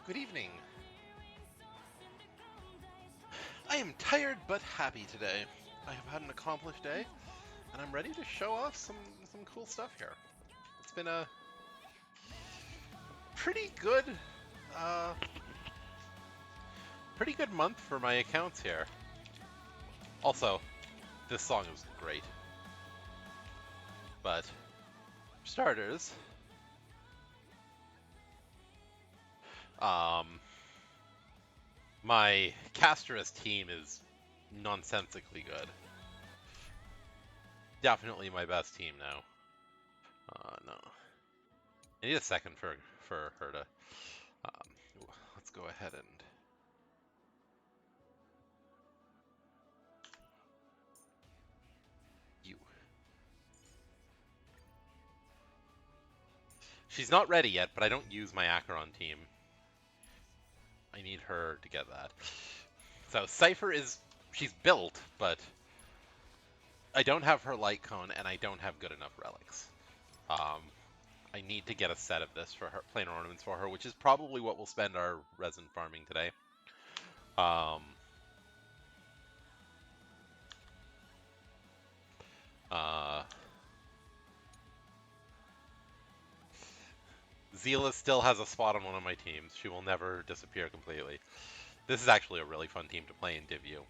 Good evening. I am tired but happy today. I have had an accomplished day, and I'm ready to show off some cool stuff here. It's been a pretty good, uh, pretty good month for my accounts here. Also, this song is great. But for starters, um, my Casterus team is nonsensically good. Definitely my best team now. No. I need a second for her to. Let's go ahead and. You. She's not ready yet, but I don't use my Acheron team. I need her to get that. So Cypher is. She's built, but I don't have her light cone, and I don't have good enough relics. I need to get a set of this for her, planar ornaments for her, which is probably what we'll spend our resin farming today. Uh, Zila still has a spot on one of my teams. She will never disappear completely. This is actually a really fun team to play in Div U.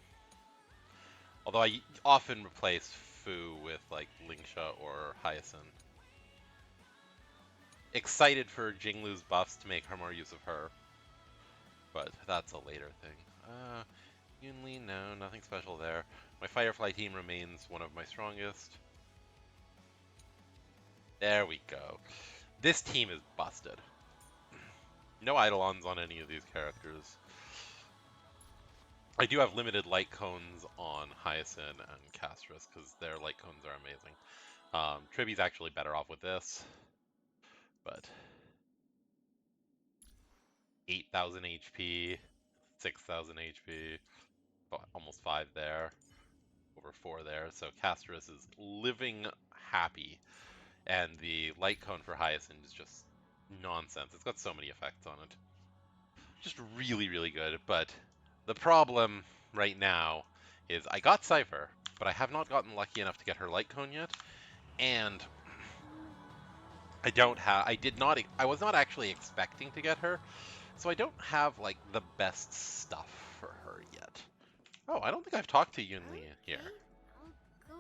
Although I often replace Fu with like Lingsha or Hyacinth. Excited for Jinglu's buffs to make her more use of her. But that's a later thing. Yunli, no, nothing special there. My Firefly team remains one of my strongest. There we go. This team is busted. No Eidolons on any of these characters. I do have limited light cones on Hyacinth and Castrus because their light cones are amazing. Triby's actually better off with this, but 8,000 HP, 6,000 HP, almost 5 there, over 4 there. So Castrus is living happy, and the light cone for Hyacinth is just nonsense. It's got so many effects on it. Just really, really good, but the problem right now is I got Cypher, but I have not gotten lucky enough to get her light cone yet, and I was not actually expecting to get her, so I don't have like the best stuff for her yet. Oh, I don't think I've talked to Yunli here. I'll go.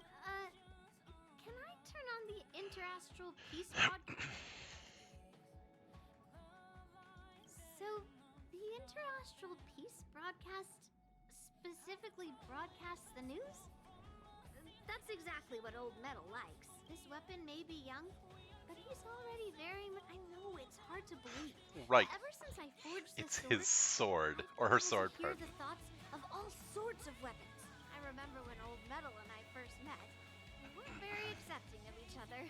Can I turn on the interastral peace broadcast? So, the interastral peace broadcast specifically broadcasts the news? That's exactly what Old Metal likes. This weapon may be young, but he's already very much. I know it's hard to believe. Right. Ever since I forged this It's sword, his sword, I've or been her able sword, to hear pardon. the thoughts of all sorts of weapons. I remember when Old Metal and I first met. We weren't very accepting of each other.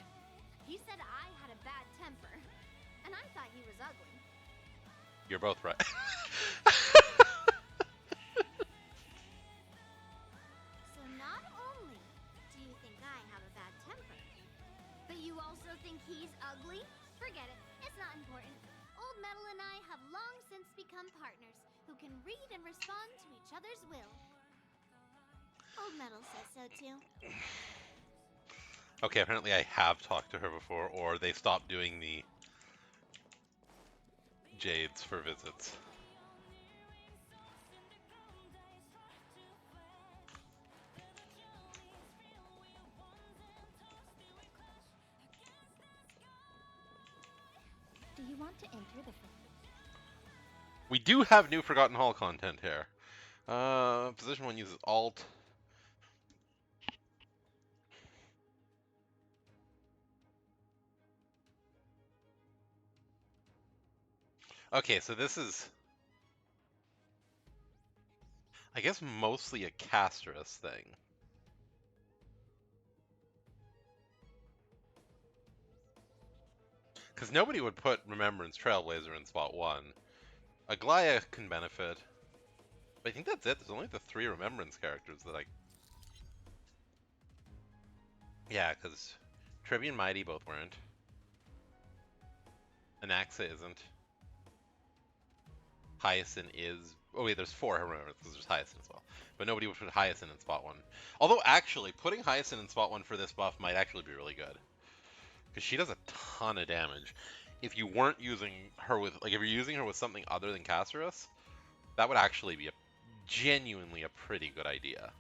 He said I had a bad temper, and I thought he was ugly. You're both right. So not only do you think I have a bad temper, but you also think he's ugly? Forget it. It's not important. Old Metal and I have long since become partners who can read and respond to each other's will. Old Metal says so too. Okay, apparently I have talked to her before, or they stopped doing the Jades for visits. Do you want to enter the We do have new Forgotten Hall content here. Position 1 uses Alt. Okay, so this is, I guess, mostly a Castrus thing. Because nobody would put Remembrance Trailblazer in spot 1. Aglaya can benefit. But I think that's it. There's only the 3 Remembrance characters that I... Yeah, because Trivia and Mighty both weren't. Anaxa isn't. Hyacinth is. Oh wait, there's four Heroics because there's Hyacinth as well. But nobody would put Hyacinth in spot one. Although actually, putting Hyacinth in spot one for this buff might actually be really good because she does a ton of damage. If you weren't using her with, like, if you're using her with something other than Casterus, that would actually be a genuinely a pretty good idea.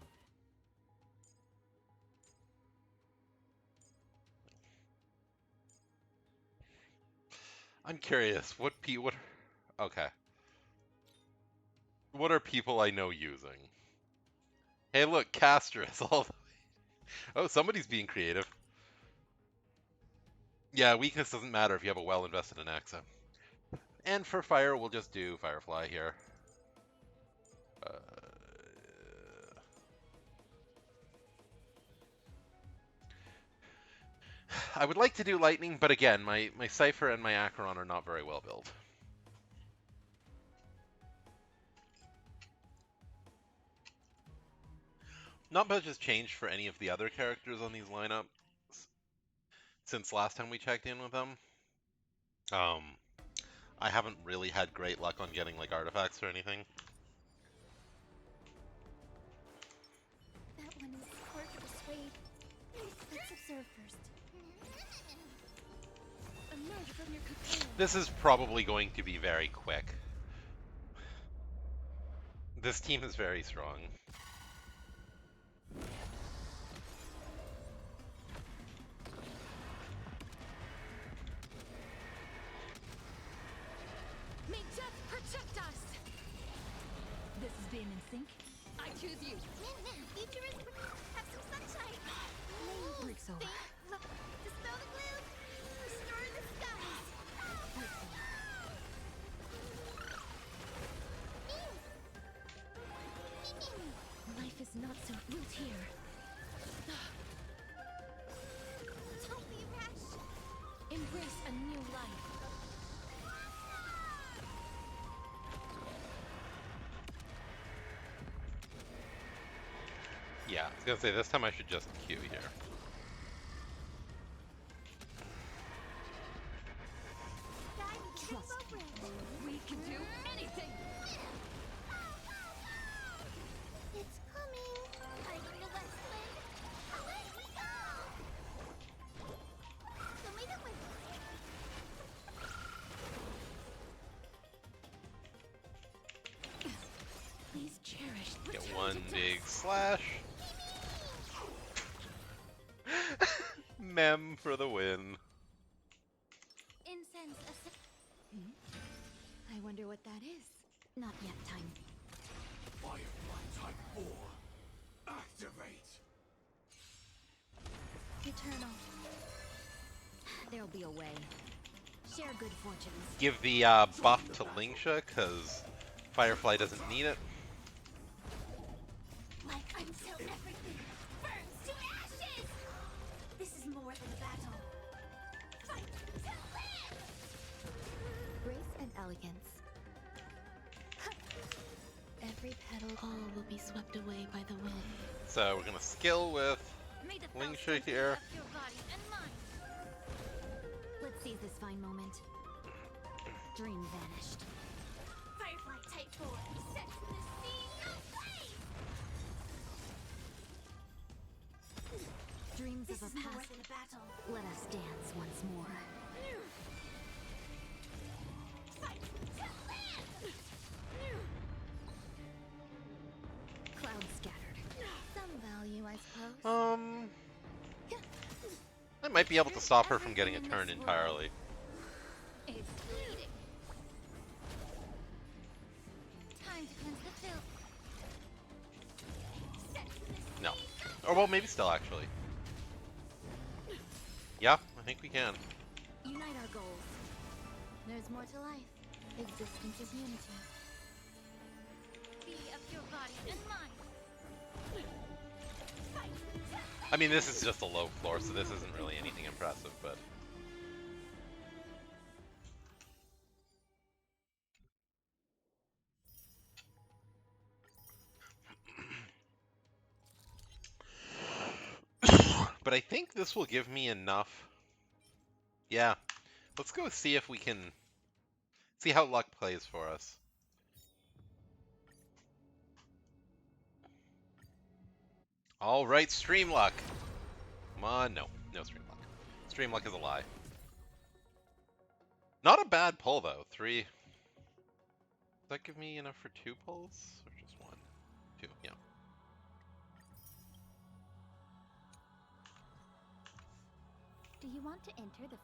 I'm curious, what? Okay, what are people I know using? Hey, look, Casterus. Oh, somebody's being creative. Yeah, weakness doesn't matter if you have a well invested in Axa. And for fire, we'll just do Firefly here. Uh, I would like to do lightning, but again, my Cypher and my Acheron are not very well built. Not much has changed for any of the other characters on these lineups since last time we checked in with them. Um, I haven't really had great luck on getting like artifacts or anything. That one is hard to persuade. Let's observe first. Emerge from your cocoon. This is probably going to be very quick. This team is very strong. May death protect us! This is being in sync. I choose you. Future is... Have some sunshine! Breaks over. Dispel the gloom! Restore the skies! Life is not so built here. Don't be rash! Embrace a new life. Yeah, I was gonna say this time I should just Q here. Guide me to the Trust boat me. bridge. We can do anything. It's coming! Fighting the west wind! Away we go! Show me the way! Please cherish. Get return one to big dust. slash. Mem for the win. Incense I wonder what that is. Not yet time. Firefly Type 4. Activate! Eternal. There'll be a way. Share good fortunes. Give the buff to Lingsha, because Firefly doesn't need it. like until everything burns to ashes! This is more than a battle. Fight to live! Grace and elegance. Every petal, all will be swept away by the wind. So we're gonna skill with May the Lingsha Felston here. fill up your body and mind. Let's seize this fine moment. Dream vanished. Firefly Type 4 sets the scene aflame! Dreams This of is a more past. than a battle. Let us dance once more. Fight to live! Clouds scattered. Some value, I suppose. I might be able to stop her from getting a turn entirely. It's bleeding. Time to cleanse the filth. Set the No. scene Or well, maybe still actually. Yeah, I think we can. Unite our goals. There's more to life. Existence is unity. Be of your body and mind. Fight to live! I mean, this is just a low floor, so this isn't really anything impressive, but... But I think this will give me enough. Yeah. Let's go see if we can... See how luck plays for us. All right, stream luck. Come on, no, no stream luck. Stream luck is a lie. Not a bad pull though. 3. Does that give me enough for 2 pulls or just 1? 2, yeah. Do you want to enter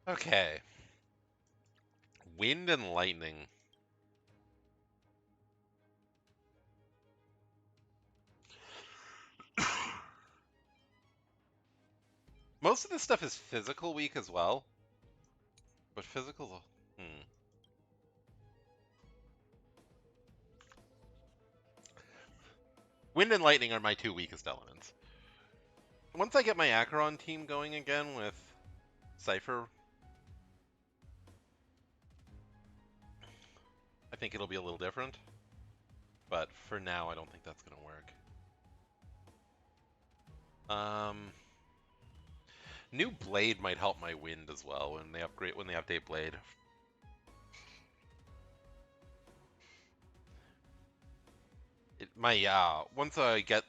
the... Okay. Wind and lightning. Most of this stuff is physical weak as well. But physical... Wind and lightning are my 2 weakest elements. Once I get my Acheron team going again with Cypher, I think it'll be a little different. But for now, I don't think that's going to work. New Blade might help my wind as well when they update Blade. Once I get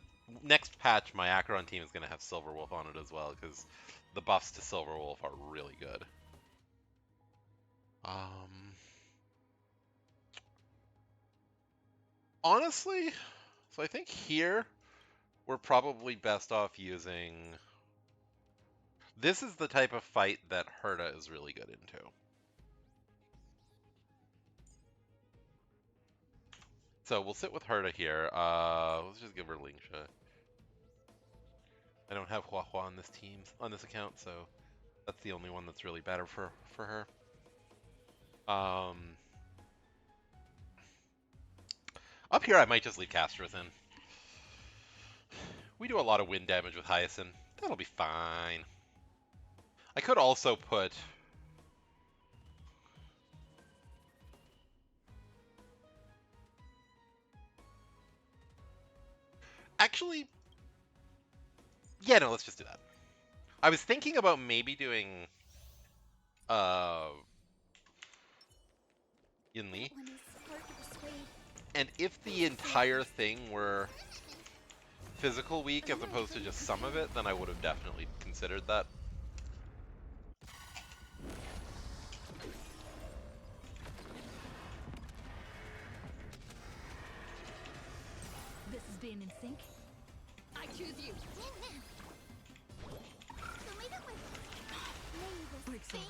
next patch, my Acheron team is going to have Silverwolf on it as well because the buffs to Silverwolf are really good. Honestly, so I think here we're probably best off using. This is the type of fight that Herta is really good into. So we'll sit with Herta here. Let's just give her Lingsha. I don't have Hua Hua on on this account, so that's the only one that's really better for her. Up here, I might just leave Castereth in. We do a lot of wind damage with Hyacinth. That'll be fine. I could also put... Actually... Yeah, no, let's just do that. I was thinking about maybe doing... Yinli. And if the entire thing were physical weak as opposed to just some of it, then I would have definitely considered that. This is being in sync. I choose you. Breaks over.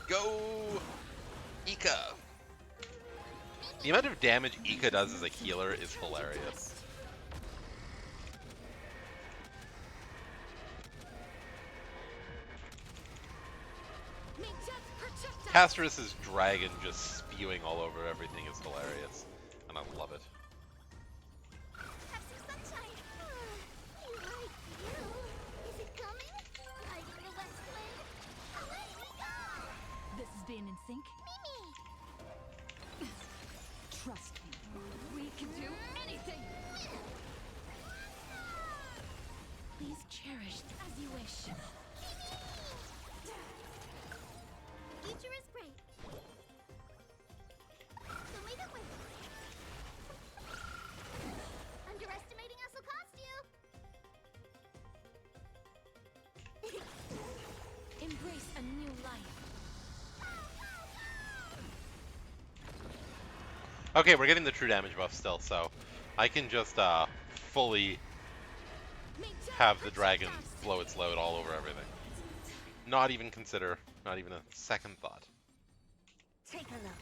Go! Ika! The amount of damage Ika does as a healer is hilarious. Casterus' dragon just spewing all over everything is hilarious, and I love it. This is being in sync. Trust me. We can do anything. Please cherish as you wish. Future is great. Underestimating us will cost you. Embrace a new life. Okay, we're getting the true damage buff still, so I can just fully have the dragon blow its load all over everything. Not even a second thought. Take a look.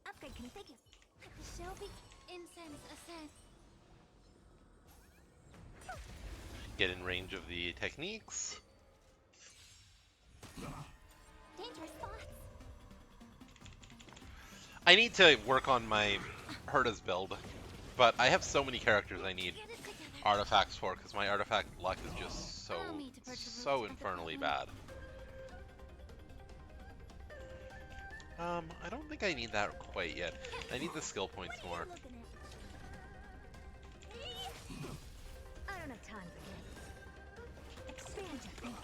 Upgrade configured. Shelby incense ascent. Get in range of the techniques. Dangerous spots. I need to work on my Herta's build, but I have so many characters I need artifacts for because my artifact luck is just so infernally bad. I don't think I need that quite yet. I need the skill points more. I don't have time for this. Expand your thinking.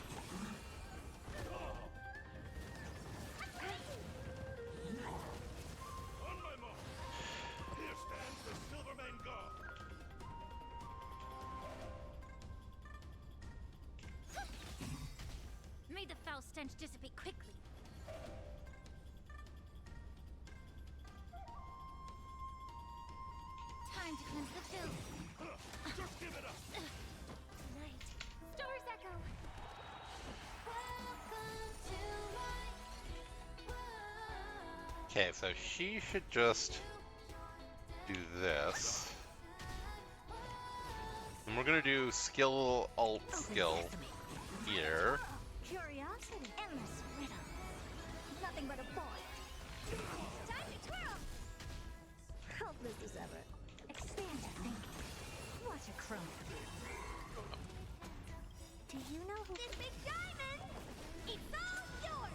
stench dissipate quickly. Time to cleanse the filth. Just give it up! Right. Store's Echo! Welcome to my world. Okay, so she should just do this. And we're gonna do skill alt skill here. Curiosity. Endless riddle. Nothing but a void. Time to twirl! Helpless as ever. Expand your thinking. Watch a crumb. Do you know who... This big diamond! It's all yours!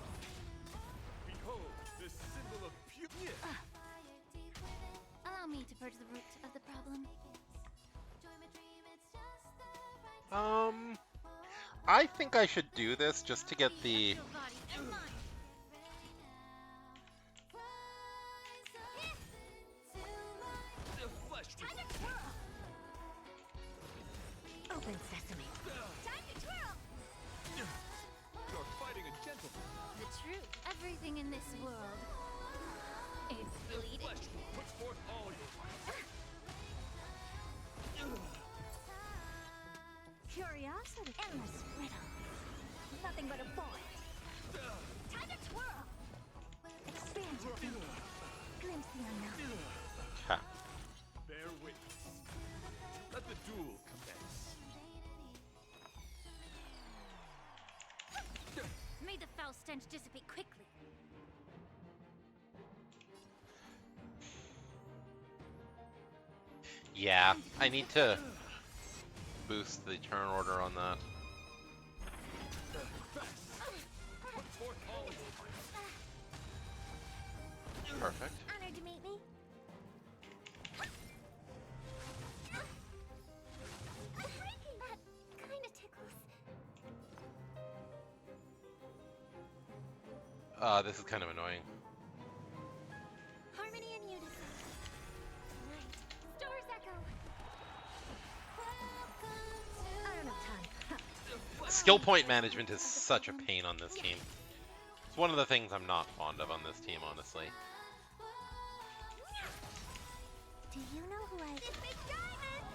Behold, the symbol of pure. Allow me to purge the root of the problem. I think I should do this just to get the... Your body and mine. The flesh Time to twirl! Open sesame. Time to twirl! You're fighting a gentleman. The truth. Everything in this world is bleeding. Flesh will put forth all your might. Curiosity. Endless riddle. Nothing but a void. Time to twirl! Expand your thinking. Glimpse the unknown. Ha. Bear witness. Let the duel commence. May the foul stench dissipate quickly. Yeah, I need to boost the turn order on that. Put forth all your might. Perfect. Honored to meet me. That kinda tickles. This is kind of annoying. Harmony and unison. Right. Store's Echo. I don't have time. Skill point management is such a pain on this team. It's one of the things I'm not fond of on this team, honestly. Do you know who I... This big diamond!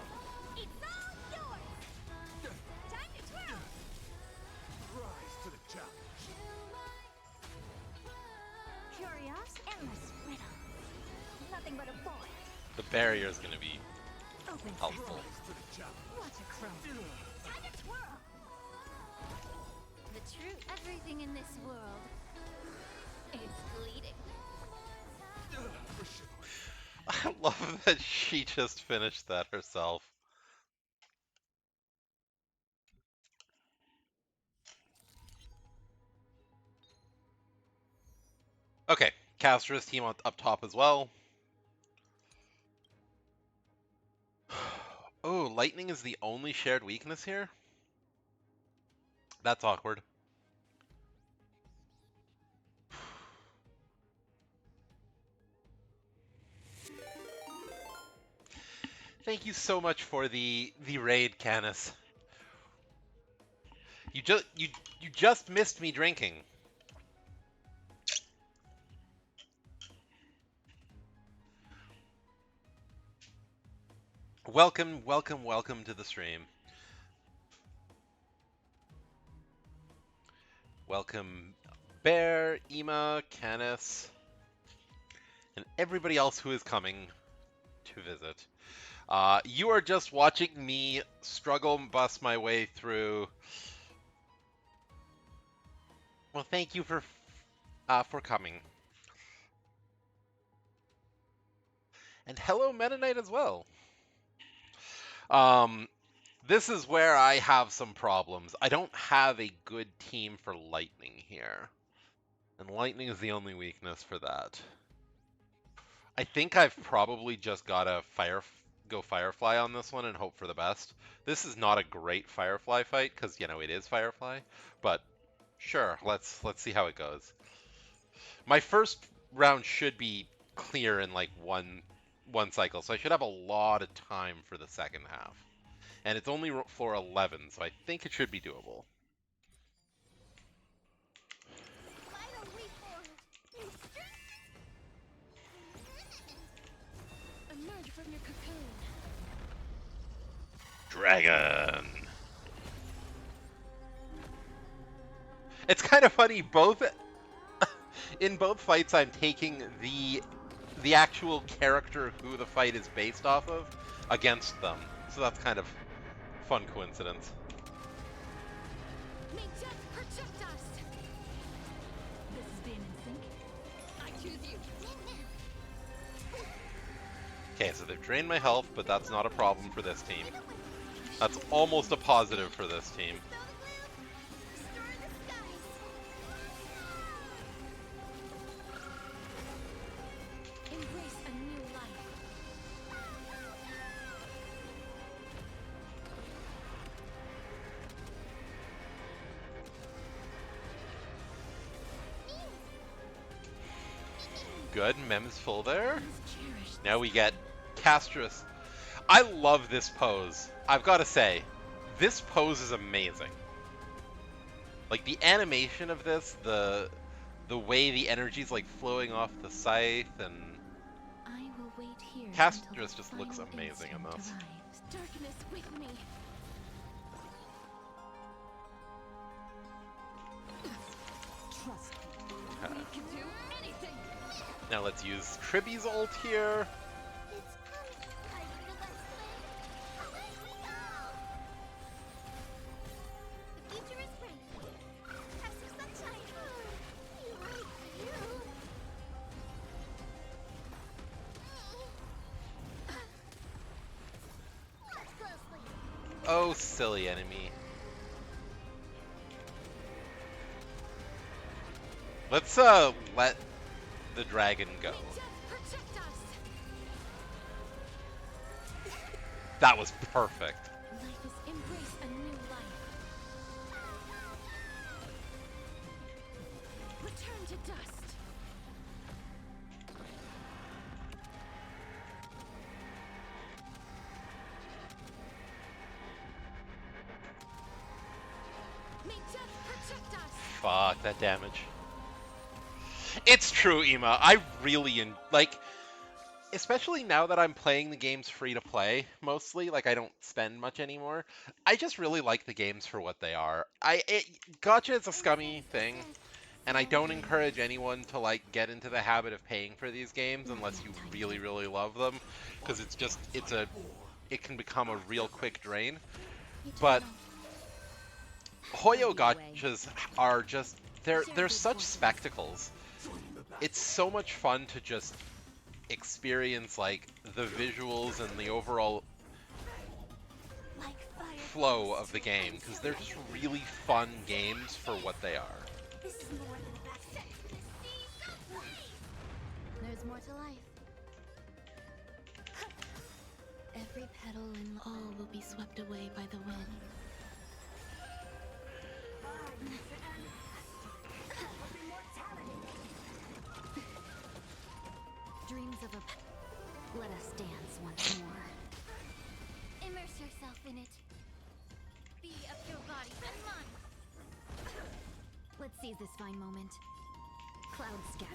It's all yours! Time to twirl! Rise to the challenge. Curiosity. Endless riddle. Nothing but a void. The barrier is going to be Open helpful. Rise to the challenge. Watch a crumb. Time to twirl! The truth. Everything in this world is bleeding. For chivalry. I love that she just finished that herself. Okay, Castra's team up top as well. Oh, lightning is the only shared weakness here? That's awkward. Thank you so much for the raid, Canis. You just missed me drinking. Welcome, welcome, welcome to the stream. Welcome Bear, Ema, Canis, and everybody else who is coming to visit. You are just watching me struggle and bust my way through. Well, thank you for coming. And hello, Meta Knight, as well. This is where I have some problems. I don't have a good team for Lightning here. And Lightning is the only weakness for that. I think I've probably just got to go Firefly on this one and hope for the best. This is not a great Firefly fight because, you know, it is Firefly. But sure, let's see how it goes. My first round should be clear in like one cycle, so I should have a lot of time for the second half. And it's only floor 11, so I think it should be doable. from your cocoon. Dragon. It's kind of funny, in both fights I'm taking the actual character who the fight is based off of against them. So that's kind of fun coincidence. May death protect us! This is being in sync. I choose you. Okay, so they've drained my health, but that's not a problem for this team. That's almost a positive for this team. Embrace a new life. Good, Mem's full there. Cherished. Now we get Castrus. I love this pose. I've got to say, this pose is amazing. Like the animation of this, the way the energy's like flowing off the scythe, and I will wait here. Castrus just looks amazing in this. Darkness with me. Trust me. Okay. We can do anything. Now let's use Tribby's ult here. It's time for the Let's Play. Away we go! The future is bright. Have some sunshine. You right for you. Watch closely. Oh, silly enemy. Let's let the dragon go. May death protect us. That was perfect. Life is embrace a new life. Return to dust. May death protect us. Fuck, that damage. It's true, Ema. I really like, especially now that I'm playing the games free to play mostly. Like I don't spend much anymore. I just really like the games for what they are. Gacha is a scummy thing, and I don't encourage anyone to like get into the habit of paying for these games unless you really, really love them, because it can become a real quick drain. But Hoyo gachas are just they're such spectacles. It's so much fun to just experience like the visuals and the overall Like fire. flow of the game, because they're just really fun games for what they are. This is more than a backset. There's more to life. Every petal and all will be swept away by the wind. Dreams of a... Let us dance once more. Immerse yourself in it. Be of your body and mind. Let's seize this fine moment. Cloud scatter.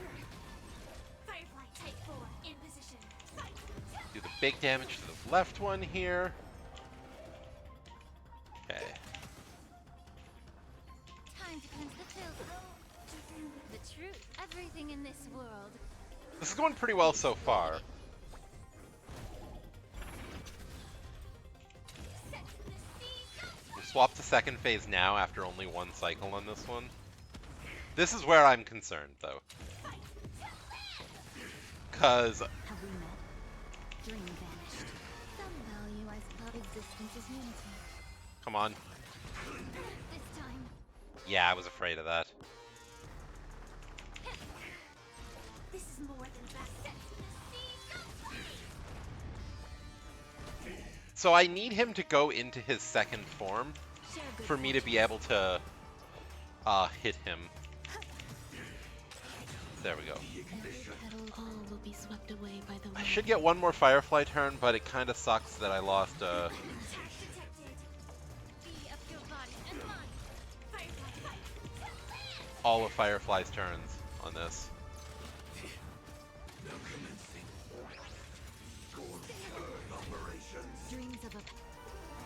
Firefly, take 4 in position. Fight. Do the big damage to the left one here. Okay. Time to cleanse the filth. The truth. Everything in this world. This is going pretty well so far. Set the sea. We'll swap to second phase now after only one cycle on this one. This is where I'm concerned, though. Because Have we met? Dream vanished. Some value I suppose Existence is unity. come on. this time. Yeah, I was afraid of that. This is more than backset. So I need him to go into his second form Share good for me to be able to hit him. There we go. Every petal, all will be swept away by the wind. I should get one more Firefly turn, but it kind of sucks that I lost Attack detected. Be of your body and mind. Firefly, fight. all of Firefly's turns on this.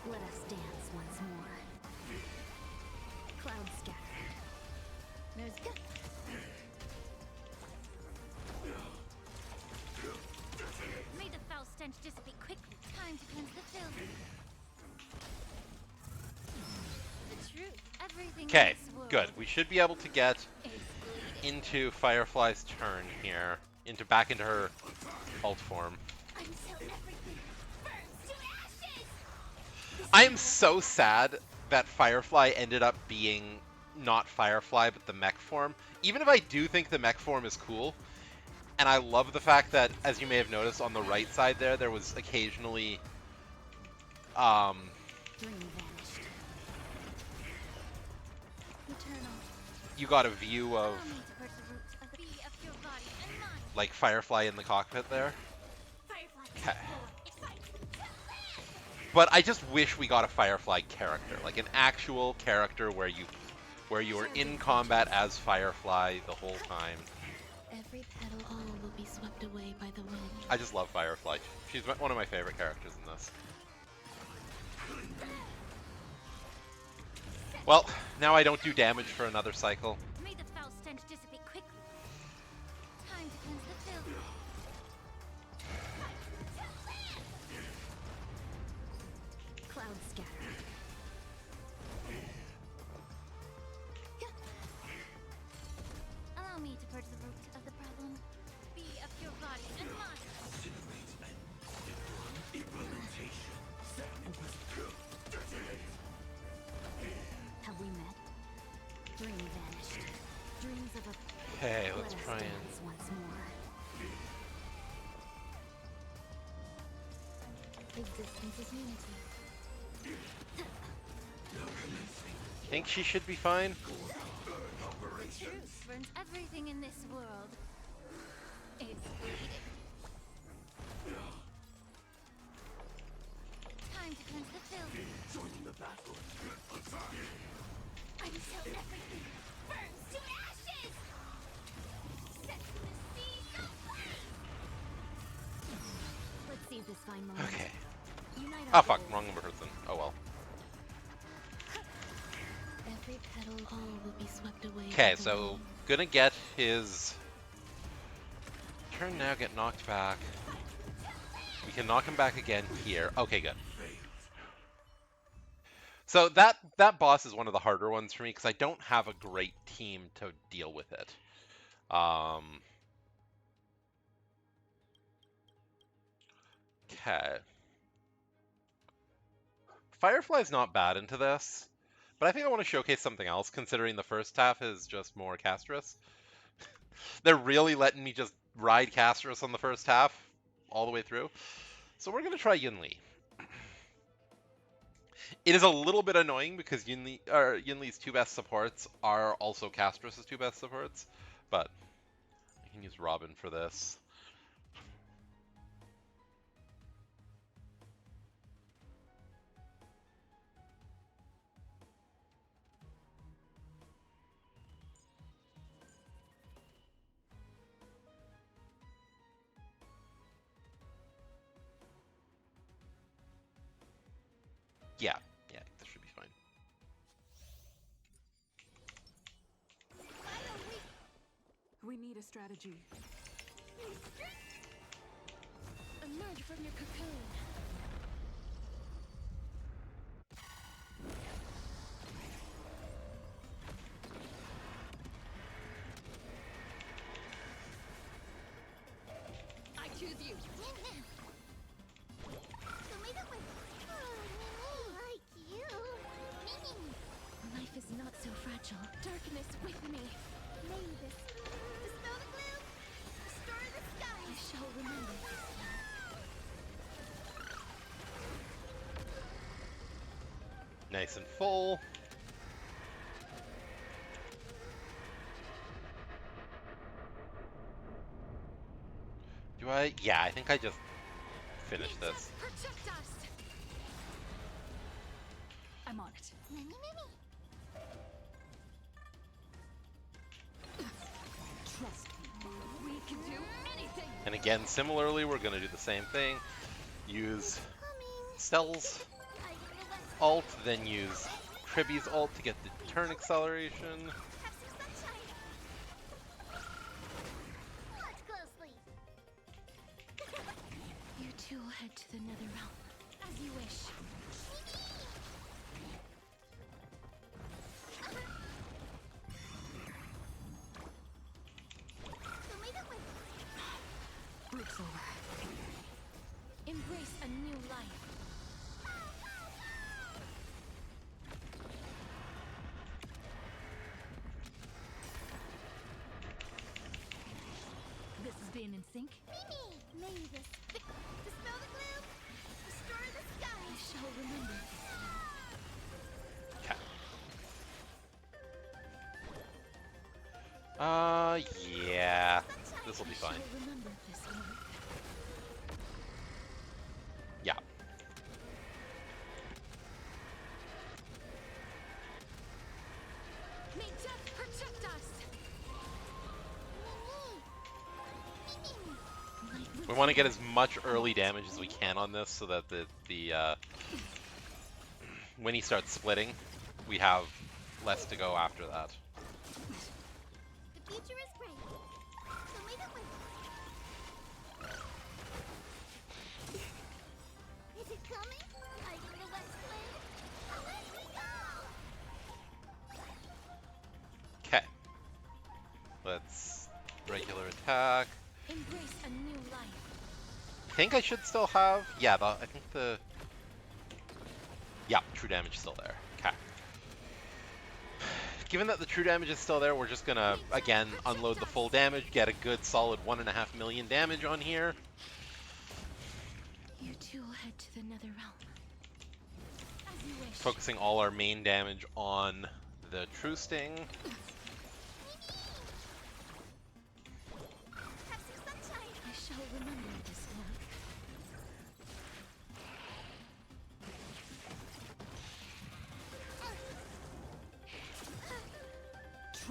Let us dance once more. Cloud scatter. There's May the foul stench dissipate quickly. Time to cleanse the filth. The truth. Everything Okay, in this world good. We should be able to get is bleeding. into Firefly's turn here. Back into her alt form. Until everything burns to ashes! I am so sad that Firefly ended up being not Firefly, but the mech form. Even if I do think the mech form is cool, and I love the fact that, as you may have noticed, on the right side there was occasionally, dream vanished. Eternal. you got a view of, Allow me to purge the roots of the bee of your body and mind. like, Firefly in the cockpit there. Firefly, Okay. excited. But I just wish we got a Firefly character, like an actual character where you were in combat as Firefly the whole time. Every petal, all will be swept away by the wind. I just love Firefly. She's one of my favorite characters in this. Well, now I don't do damage for another cycle. May the foul stench dissipate quickly. Time to cleanse the filth. Cloud scatter. Allow me to purge the root of the problem. Be of your body and mind. Have we met? Dream vanished. Dreams of a Okay, Let let's us try and... dance once more. Existence is unity. Think she should be fine? Truth burns everything in this world. Is bleeding. Time to cleanse the filth. Joining the battle. Until everything burns to ashes! Set the seas aflame! Let's seize this fine moment. Okay. Unite Ah, our fuck, goals. wrong person. Oh well. Every petal, all will be swept away. Okay, by the so wind. gonna get his turn now, get knocked back. We can knock him back again here. Okay, good. So that boss is one of the harder ones for me because I don't have a great team to deal with it. Okay. Firefly's not bad into this, but I think I want to showcase something else considering the first half is just more Castris. They're really letting me just ride Castris on the first half all the way through. So we're going to try Yunli. It is a little bit annoying because Yunli's two best supports are also Castris' two best supports, but I can use Robin for this. Yeah, this should be fine. We need a strategy. Emerge from your cocoon. I choose you. Like you. Life is not so fragile. Darkness with me. May this dispel the gloom. Restore the sky. I shall remember this. Nice and full. Do I? Yeah, I think I just finished this. Protect us. I'm on it. Many. Trust me. We can do anything. And again, similarly, we're going to do the same thing. Use Coming. Stells. I can prevent ult, then use Tribby's ult to get the turn acceleration. Have some sunshine. Watch closely. You two will head to the nether realm. As you wish. So leave it with Break's over. Embrace a new life. This is being in sync. Mimi. May this dispel the gloom, restore the I skies. shall remember this. Yeah. This will be I shall fine. remember this one. Yeah. May death protect us. Mimi. We want to get as much early damage as we can on this so that when he starts splitting, we have less to go after that. The future is great. So leave it with Is it coming? Are you gonna let slip? Let me go! Okay. Let's regular attack. Embrace a new life. I think I should still have. Yeah, I think the. Yeah, true damage is still there. Okay. Given that the true damage is still there, we're just gonna again unload the full damage, get a good solid 1.5 million damage on here. You two will head to the nether realm. As you wish. Focusing all our main damage on the true sting. Have some sunshine. I shall remember this one.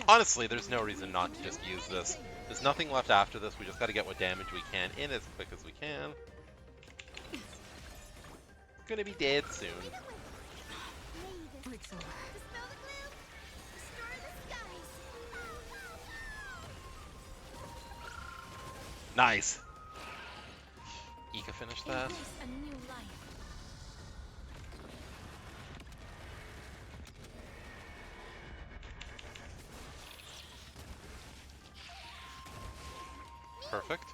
Honestly, there's no reason not to just use this. There's nothing left after this. We just got to get what damage we can in as quick as we can. Gonna be dead soon. May this Break's over. dispel the gloom, restore the skies. Nice. Ika finished that. Embrace a new life. Perfect.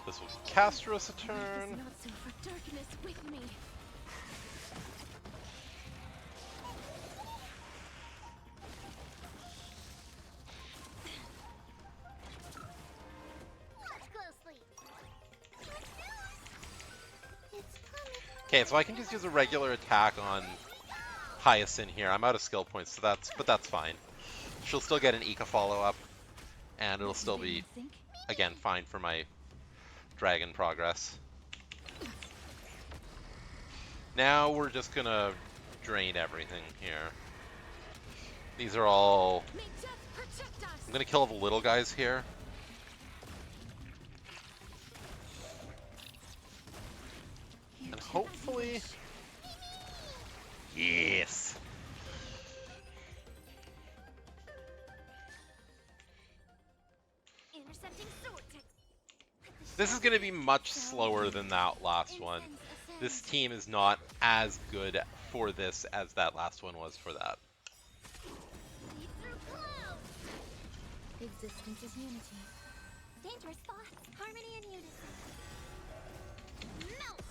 This will Castros a Life is turn. not so for darkness with me. Watch closely. It's coming. Okay, so I can just use a regular attack on Hyacinth here. I'm out of skill points, so that's fine. She'll still get an Ika follow-up, and it'll still be, Sync. again, fine for my dragon progress. Now we're just gonna drain everything here. These are all... May death protect us. I'm gonna kill the little guys here. You And two hopefully... as Yes! Intercepting sword tech. This is gonna be much slower than that last one. This team is not as good for this as that last one was for that. See through clouds. Existence is unity. Dangerous thoughts. Harmony and unison. Melt.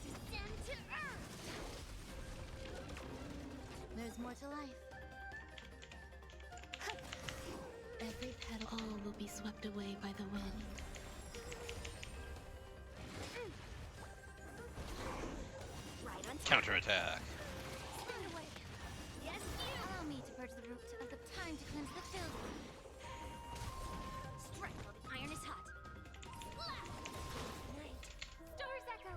Descend to earth. There's more to life. Every petal, all will be swept away by the wind. Right on time. Counterattack. Stand away. Yes, you. Allow me to purge the root of the time to cleanse the field. Strike while the iron is hot. Slap. Night. Stars echo.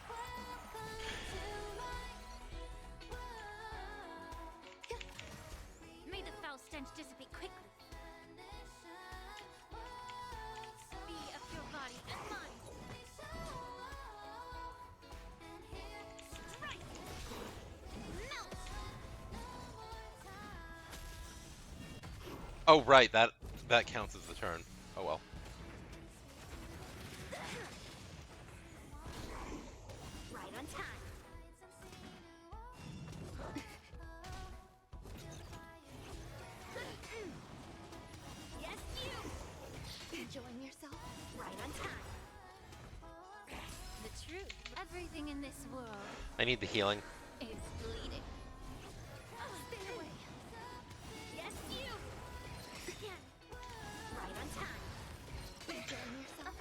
Welcome to my world. May the foul stench dissipate quickly. Be of your body and mind. Oh, right, that counts as the turn. Oh well. Right on time. Yes, you. Enjoying yourself? Right on time. The truth. Everything in this world I need the healing. is bleeding. Stay away. Yes, you. Again. Right on time. Enjoying yourself?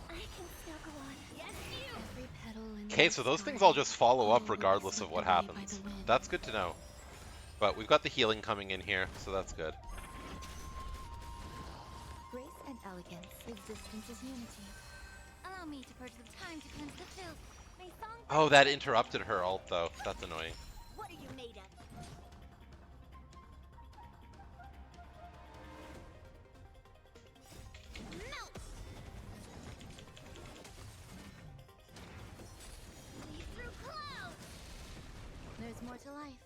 I can still go on. Yes, you. Every petal in Okay, the so those sky, things all just follow all up will be regardless of swept what away by happens. the wind. That's good to know. But we've got the healing coming in here, so that's good. Grace and elegance. Existence is unity. Allow me to purge the time to cleanse the filth. May song. Oh, that interrupted her ult though. That's annoying. What are you made of? Melt. Lead through clouds. There's more to life.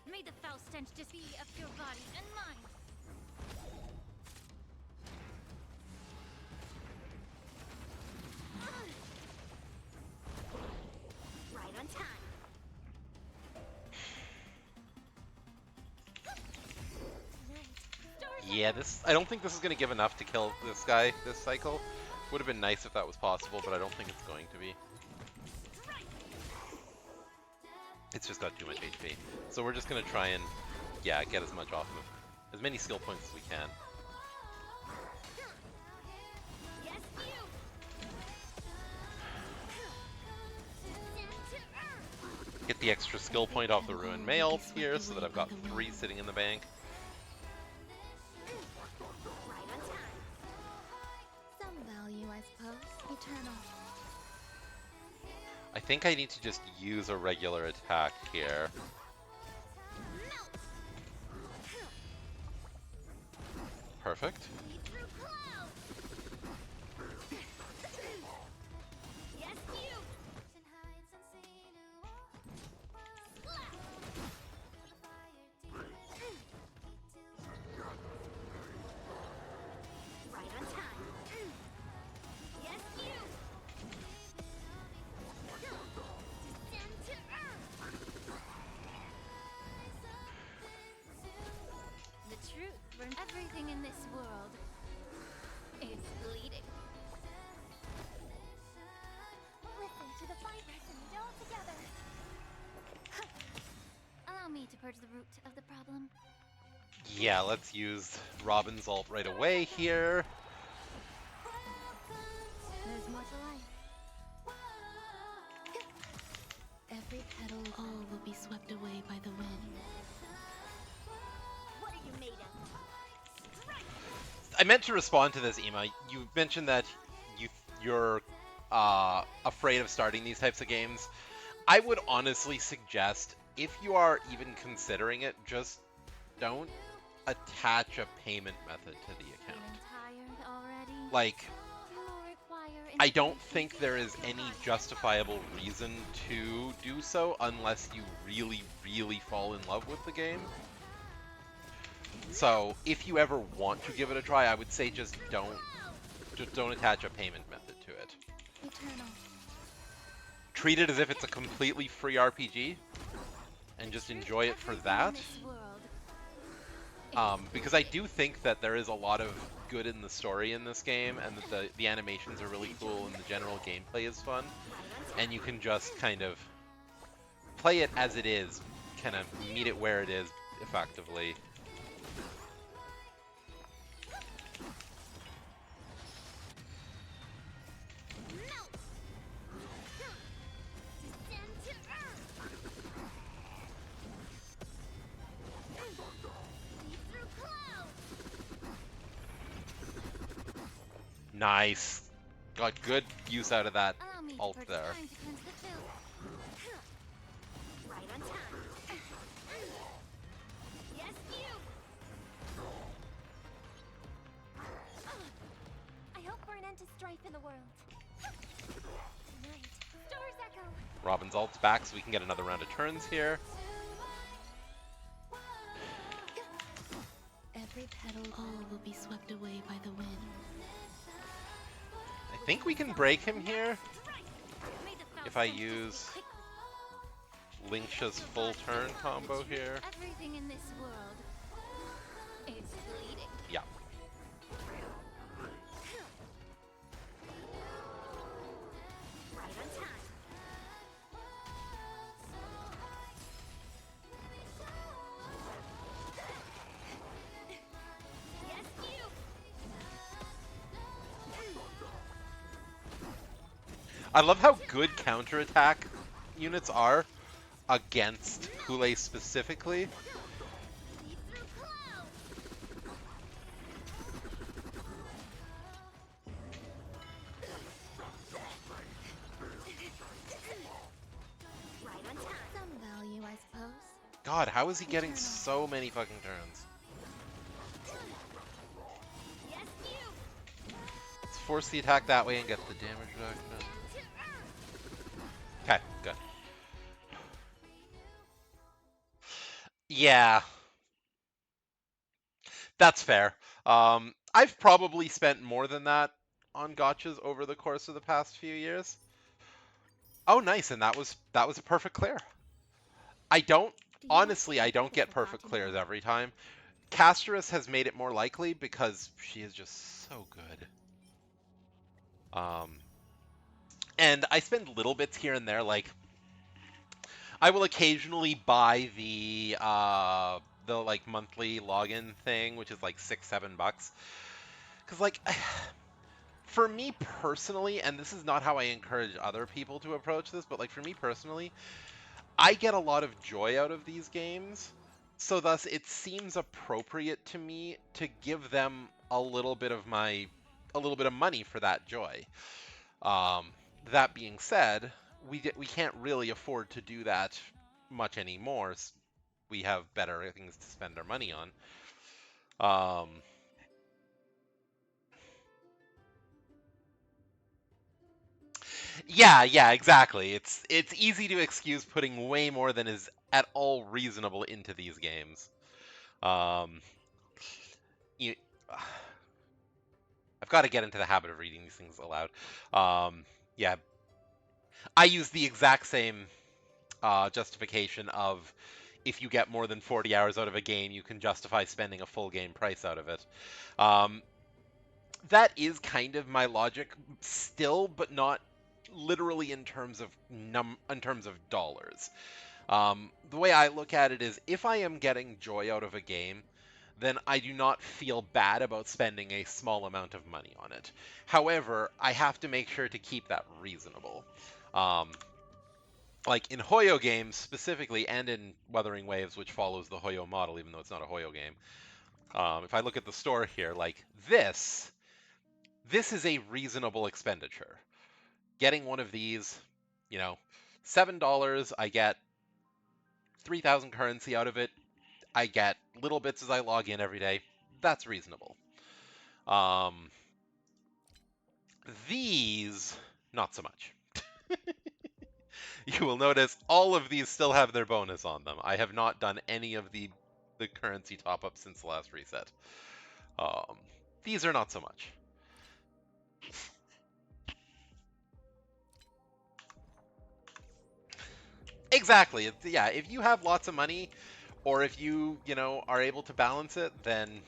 May the foul stench just be of your body and mind. Right on time. Yeah, I don't think this is gonna give enough to kill this guy this cycle. Would have been nice if that was possible, but I don't think it's going to be. It's just got too much HP. So we're just gonna try and, yeah, get as much off of as many skill points as we can. Yes, you. Get the extra skill point off the Ruined Mail here so that I've got 3 sitting in the bank. Right on time. Some value, I suppose. Eternal. I think I need to just use a regular attack here. Melt. Perfect. Lead through clouds. Yes, you. Slap. Right on time. Yes, you. Descend to earth. The truth burns. Everything in this world is bleeding. Listen to the fibers and knit all together. Allow me to purge the root of the problem. Yeah, let's use Robin's ult right away here. There's more to life. Every petal, all will be swept away by the wind. What are you made of? I meant to respond to this, Ema. You mentioned that you're afraid of starting these types of games. I would honestly suggest, if you are even considering it, just don't attach a payment method to the account. Feeling tired already? Like, You require I don't think there is any justifiable reason to do so unless you really, really fall in love with the game. So, if you ever want to give it a try, I would say just don't attach a payment method to it. Eternal. Treat it as if it's a completely free RPG, and just enjoy it for that. Because I do think that there is a lot of good in the story in this game, and that the animations are really cool, and the general gameplay is fun, and you can just kind of play it as it is, kind of meet it where it is effectively. Nice. Got good use out of that ult there. Right on time. Yes, you. I hope for an end to strife in the world. Tonight, stars echo. Robin's ult's back, so we can get another round of turns here. Every petal, all will be swept away by the wind. I think we can break him here May the foul if I stench dissipate use quickly. Linksha's Your full body turn knows combo which means here. everything in this world is bleeding. Yeah. Right on time. Yes, you. I love how good counterattack units are against Hule specifically. See through clouds. Right on time. Some value, I suppose. God, how is he getting so many fucking turns? Yes, you. Let's force the attack that way and get the damage reduction. Okay, good. Yeah, that's fair. I've probably spent more than that on gotchas over the course of the past few years. Oh, nice, and that was a perfect clear. I don't Do you have honestly, I don't I've get perfect forgotten clears now. every time. Casterus has made it more likely because she is just so good. Um, and I spend little bits here and there, like I will occasionally buy the like monthly login thing, which is like $6-7, because like for me personally, and this is not how I encourage other people to approach this, but like for me personally, I get a lot of joy out of these games, so thus it seems appropriate to me to give them a little bit of money for that joy. Um, that being said, we can't really afford to do that much anymore. We have better things to spend our money on. Um, yeah, exactly. It's easy to excuse putting way more than is at all reasonable into these games. Um, you, I've got to get into the habit of reading these things aloud. Yeah, I use the exact same justification of if you get more than 40 hours out of a game, you can justify spending a full game price out of it. Um, that is kind of my logic still, but not literally in terms of dollars. The way I look at it is if I am getting joy out of a game, then I do not feel bad about spending a small amount of money on it. However, I have to make sure to keep that reasonable. Um, like in Hoyo games specifically, and in Wuthering Waves, which follows the Hoyo model, even though it's not a Hoyo game. If I look at the store here, like this is a reasonable expenditure. Getting one of these, you know, $7, I get 3,000 currency out of it. I get little bits as I log in every day. That's reasonable. Um, these, not so much. You will notice all of these still have their bonus on them. I have not done any of the currency top up since the last reset. Um, these are not so much. Exactly. Yeah, if you have lots of money, or if you are able to balance it, then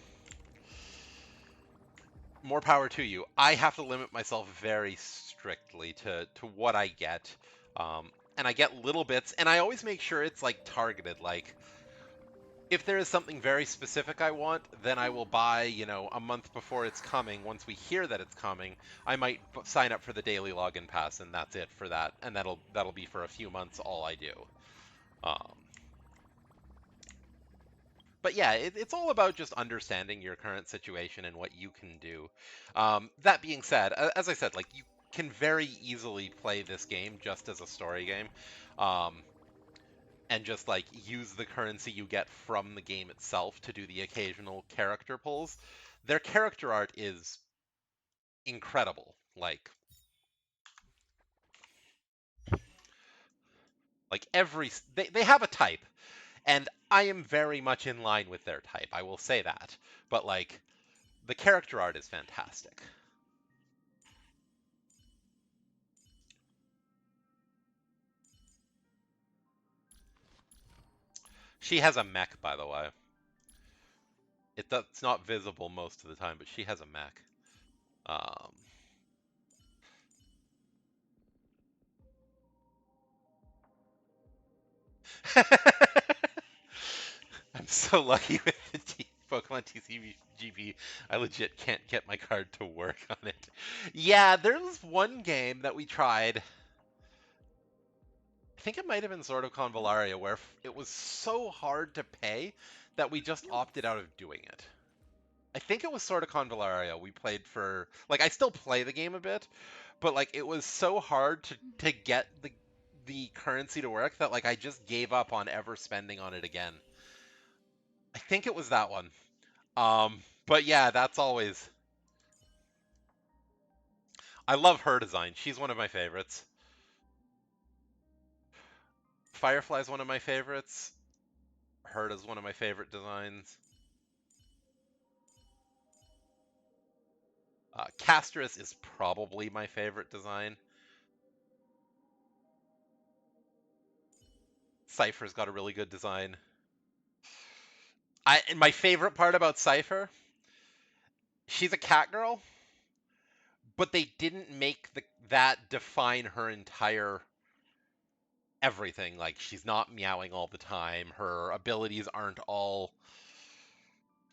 more power to you. I have to limit myself very strictly to what I get. And I get little bits, and I always make sure it's like targeted. Like, if there is something very specific I want, then I will buy a month before it's coming. Once we hear that it's coming, I might sign up for the daily login pass, and that's it for that. And that'll be for a few months all I do. Um, but yeah, it's all about just understanding your current situation and what you can do. That being said, as I said, like you can very easily play this game just as a story game, um, and just like use the currency you get from the game itself to do the occasional character pulls. Their character art is incredible. Like every they have a type. And I am very much in line with their type, I will say that. But like, the character art is fantastic. She has a mech, by the way. It's not visible most of the time, but she has a mech. Um, I'm so lucky with the Pokemon TCGP. I legit can't get my card to work on it. Yeah, there was one game that we tried. I think it might have been Sword of Convallaria, where it was so hard to pay that we just opted out of doing it. I think it was Sword of Convallaria. We played for like I still play the game a bit, but like it was so hard to get the currency to work that like I just gave up on ever spending on it again. I think it was that one. But yeah, that's always. I love her design. She's one of my favorites. Firefly's one of my favorites. Herta's one of my favorite designs. Castris is probably my favorite design. Cypher's got a really good design. And my favorite part about Cypher, she's a cat girl, but they didn't make that define her entire everything. Like she's not meowing all the time. Her abilities aren't all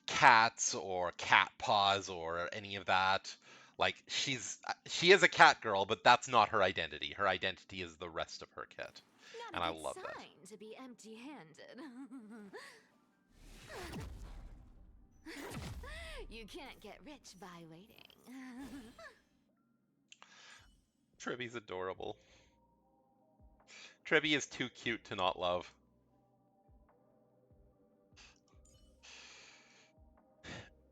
cats or cat paws or any of that. Like she is a cat girl, but that's not her identity. Her identity is the rest of her kit. Not And a I good love that. sign to be empty-handed. You can't get rich by waiting. Tribby's adorable. Tribby is too cute to not love.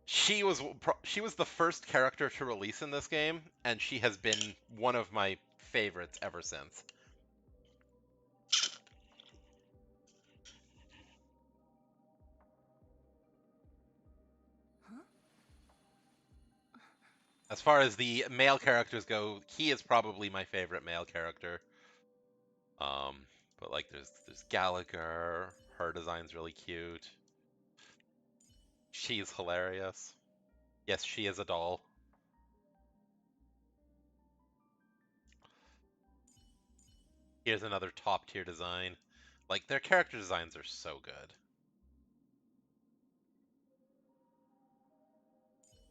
She was the first character to release in this game, and she has been one of my favorites ever since. As far as the male characters go, he is probably my favorite male character. But like there's Gallagher. Her design's really cute. She's hilarious. Yes, she is a doll. Here's another top tier design. Like their character designs are so good.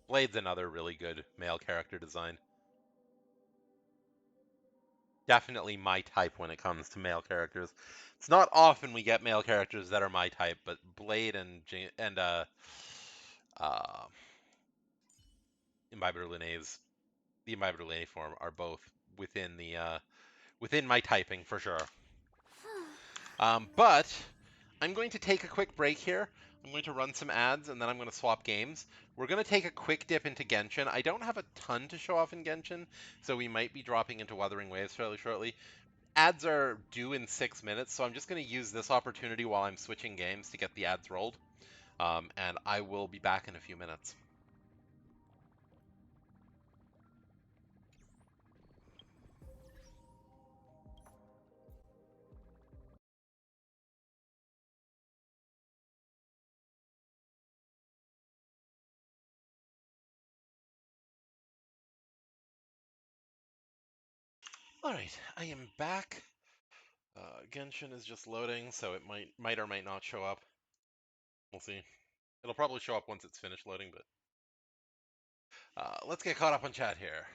Blade's another really good male character design. Definitely my type when it comes to male characters. It's not often we get male characters that are my type, but Blade and uh Imbibitor Linnaeus, the Imbibitor Linnae form are both within the within my typing for sure. But I'm going to take a quick break here. I'm going to run some ads and then I'm going to swap games. We're going to take a quick dip into Genshin. I don't have a ton to show off in Genshin, so we might be dropping into Wuthering Waves fairly shortly. Ads are due in 6 minutes, so I'm just going to use this opportunity while I'm switching games to get the ads rolled. And I will be back in a few minutes. All right, I am back. Genshin is just loading, so it might or might not show up. We'll see. It'll probably show up once it's finished loading, but let's get caught up on chat here.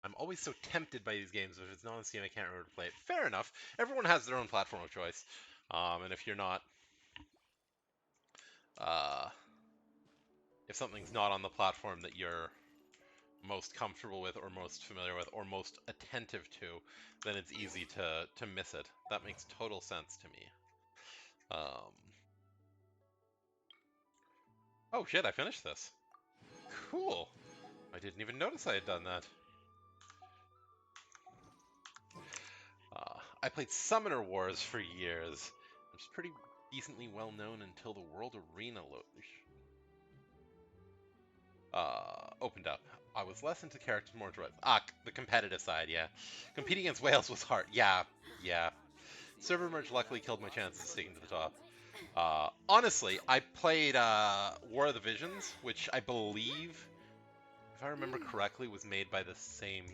I'm always so tempted by these games, but if it's not on Steam, I can't remember to play it. Fair enough. Everyone has their own platform of choice. And if you're not, uh, if something's not on the platform that you're most comfortable with or most familiar with or most attentive to, then it's easy to miss it. That makes total sense to me. Oh shit, I finished this. Cool. I didn't even notice I had done that. I played Summoner Wars for years. It was pretty decently well known until the World Arena opened up. I was less into characters, more towards the competitive side. Yeah, competing against whales was hard. Yeah, yeah. Server merge luckily killed my chances of sticking to the top. Honestly, I played War of the Visions, which I believe, if I remember correctly, was made by the same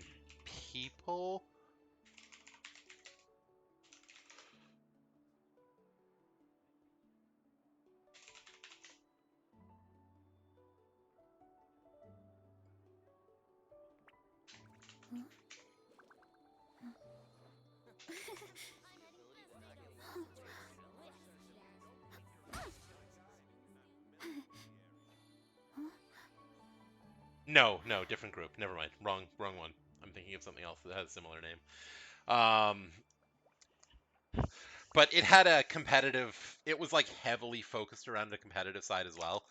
people. No, no, different group. Never mind. Wrong one. I'm thinking of something else that has a similar name. But it had a competitive. It was like heavily focused around the competitive side as well,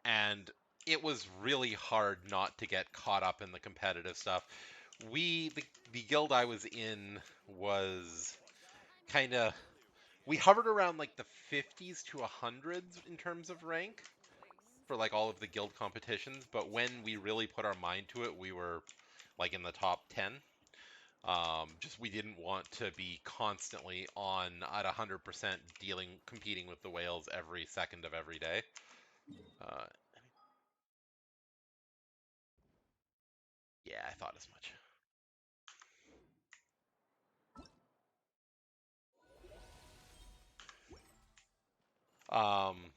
and it was really hard not to get caught up in the competitive stuff. The guild I was in was kind of we hovered around like the 50s to 100s in terms of rank for like all of the guild competitions, but when we really put our mind to it, we were like in the top 10. Just we didn't want to be constantly on at 100% competing with the whales every second of every day. Uh, yeah, I thought as much. Um,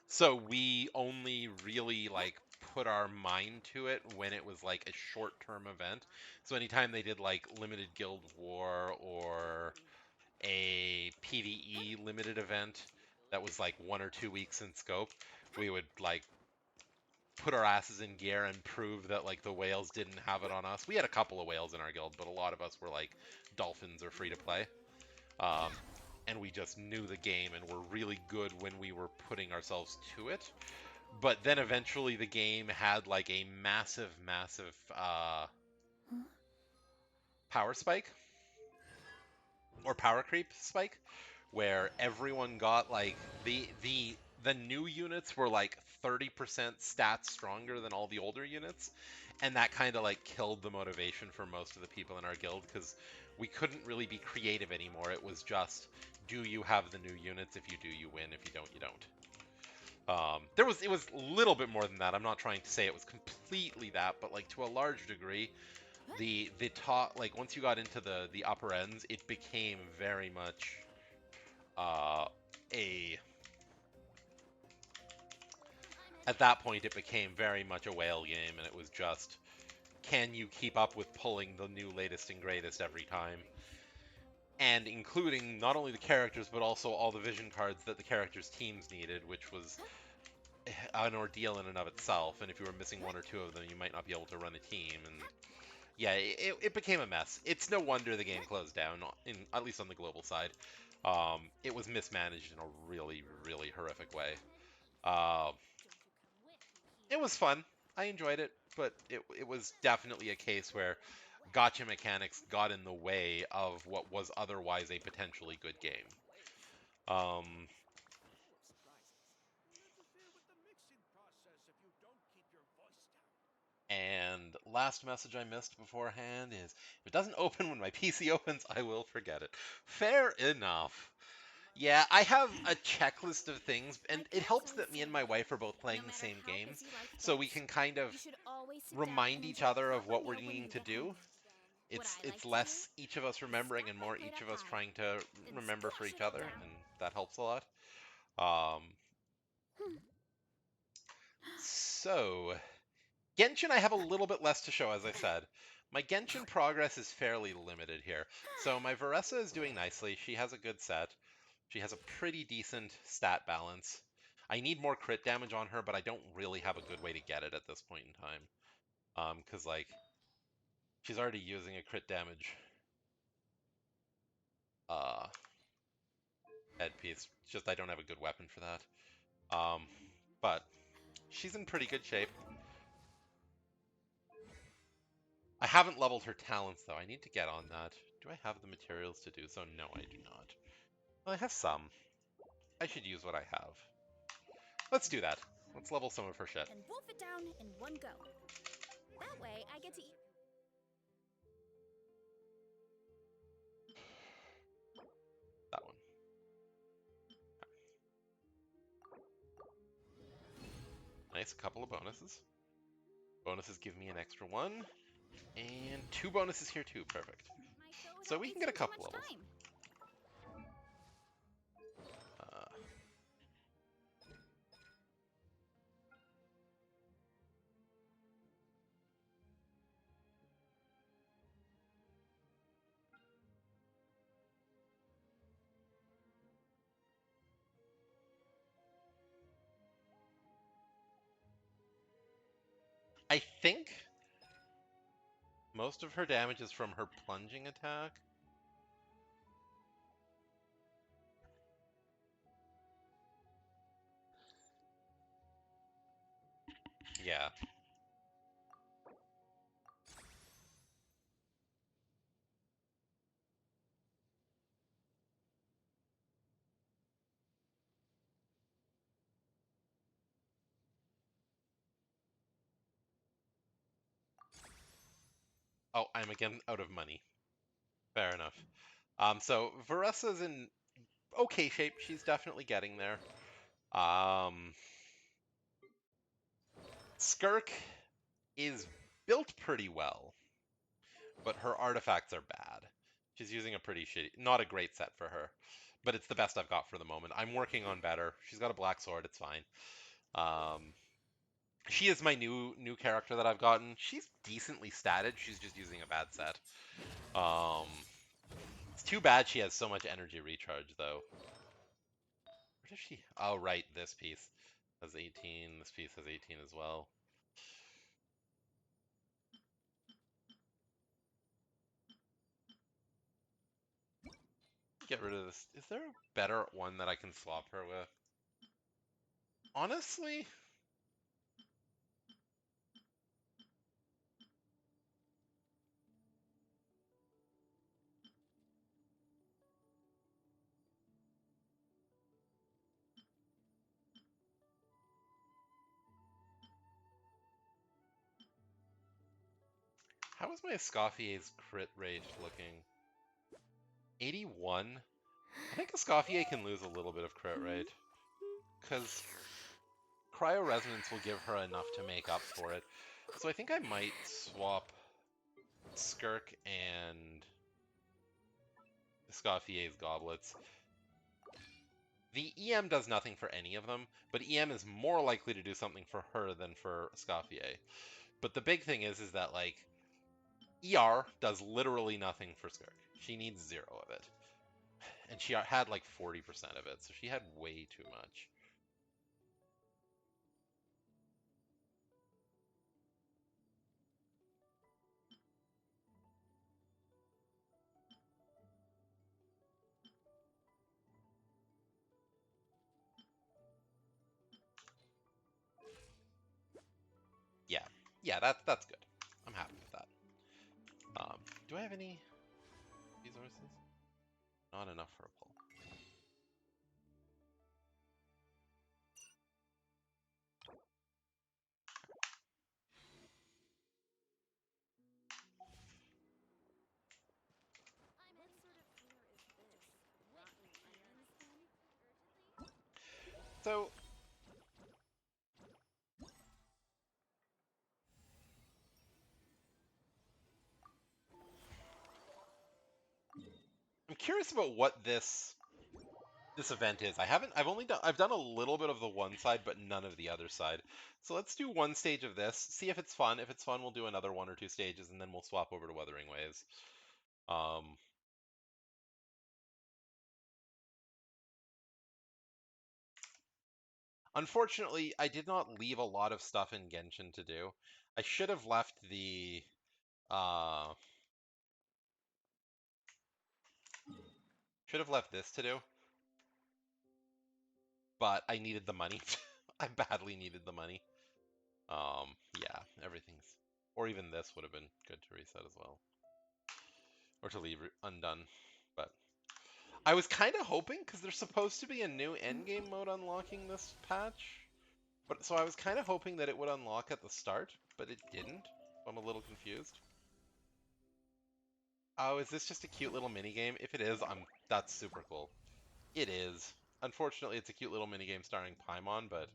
so we only really like put our mind to it when it was like a short-term event. So anytime they did like limited guild war or a PvE limited event that was like 1 or 2 weeks in scope, we would like put our asses in gear and prove that like the whales didn't have it on us. We had a couple of whales in our guild, but a lot of us were like dolphins or free to play. Um, and we just knew the game and were really good when we were putting ourselves to it. But then eventually the game had like a massive power spike or power creep spike where everyone got like the new units were like 30% stats stronger than all the older units, and that kind of like killed the motivation for most of the people in our guild because we couldn't really be creative anymore. It was just, do you have the new units? If you do, you win. If you don't, you don't. It was a little bit more than that. I'm not trying to say it was completely that, but like to a large degree, the top, like once you got into the upper ends, it became very much uh, a at that point it became very much a whale game, and it was just, can you keep up with pulling the new latest and greatest every time, and including not only the characters but also all the vision cards that the characters' teams needed, which was an ordeal in and of itself. And if you were missing 1 or 2 of them, you might not be able to run a team. And yeah, it became a mess. It's no wonder the game closed down, at least on the global side. It was mismanaged in a really horrific way. Uh, it was fun. I enjoyed it, but it was definitely a case where gotcha mechanics got in the way of what was otherwise a potentially good game. Um, And last message I missed beforehand is, if it doesn't open when my PC opens, I will forget it. Fair enough. Yeah, I have a checklist of things, and it helps that me and my wife are both playing the same game, so we can kind of remind each other of what we're needing to do. It's less each of us remembering and more each of us trying to remember for each other, and that helps a lot. Um, so Genshin, I have a little bit less to show, as I said. My Genshin progress is fairly limited here. So my Veressa is doing nicely. She has a good set. She has a pretty decent stat balance. I need more crit damage on her, but I don't really have a good way to get it at this point in time. Because like she's already using a crit damage uh headpiece. It's just I don't have a good weapon for that. But she's in pretty good shape. I haven't leveled her talents though. I need to get on that. Do I have the materials to do so? No, I do not. Well, I have some. I should use what I have. Let's do that. Let's level some of her shit. And wolf it down in one go. That way, I get to eat. That one. Nice, a couple of bonuses. Bonuses give me an extra one. And 2 bonuses here too, perfect. Might go So without we can get a wasting too couple much levels. time. I think most of her damage is from her plunging attack. Yeah. Oh, I'm again out of money. Fair enough. So Varessa's in okay shape. She's definitely getting there. Skirk is built pretty well, but her artifacts are bad. She's using a pretty shitty, not a great set for her, but it's the best I've got for the moment. I'm working on better. She's got a black sword. It's fine. Um, she is my new character that I've gotten. She's decently statted. She's just using a bad set. Um, it's too bad she has so much energy recharge though. Where does she? Oh, right, this piece has 18. This piece has 18 as well. Get rid of this. Is there a better one that I can swap her with? Honestly, how is my Escoffier's crit rate looking? 81? I think Escoffier can lose a little bit of crit rate. Because Cryo Resonance will give her enough to make up for it. So I think I might swap Skirk and Escoffier's Goblets. The EM does nothing for any of them, but EM is more likely to do something for her than for Escoffier. But the big thing is that, like, ER does literally nothing for Skirk. She needs 0 of it. And she had like 40% of it, so she had way too much. Yeah, yeah, that's good. I'm happy with that. Do I have any resources? Not enough for a pull. So I'm curious about what this event is. I've done a little bit of the one side, but none of the other side. So let's do one stage of this, see if it's fun. If it's fun, we'll do another 1 or 2 stages, and then we'll swap over to Wuthering Waves. Um, Unfortunately, I did not leave a lot of stuff in Genshin to do. I should have left the uh, should have left this to do, but I needed the money. I badly needed the money. Yeah, everything's, or even this would have been good to reset as well. or to leave undone. But I was kind of hoping, because there's supposed to be a new endgame mode unlocking this patch, but so I was kind of hoping that it would unlock at the start, but it didn't. I'm a little confused. Oh, is this just a cute little mini game? If it is, that's super cool. It is. Unfortunately, it's a cute little mini game starring Paimon, but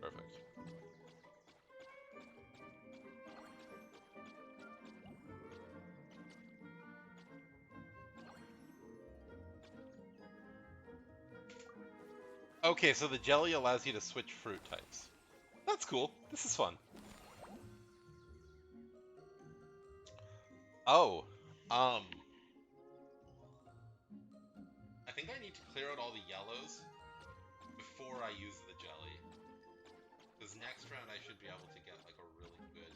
perfect. Okay, so the jelly allows you to switch fruit types. That's cool. This is fun. Oh, um, I think I need to clear out all the yellows before I use the jelly. Because next round I should be able to get like a really good.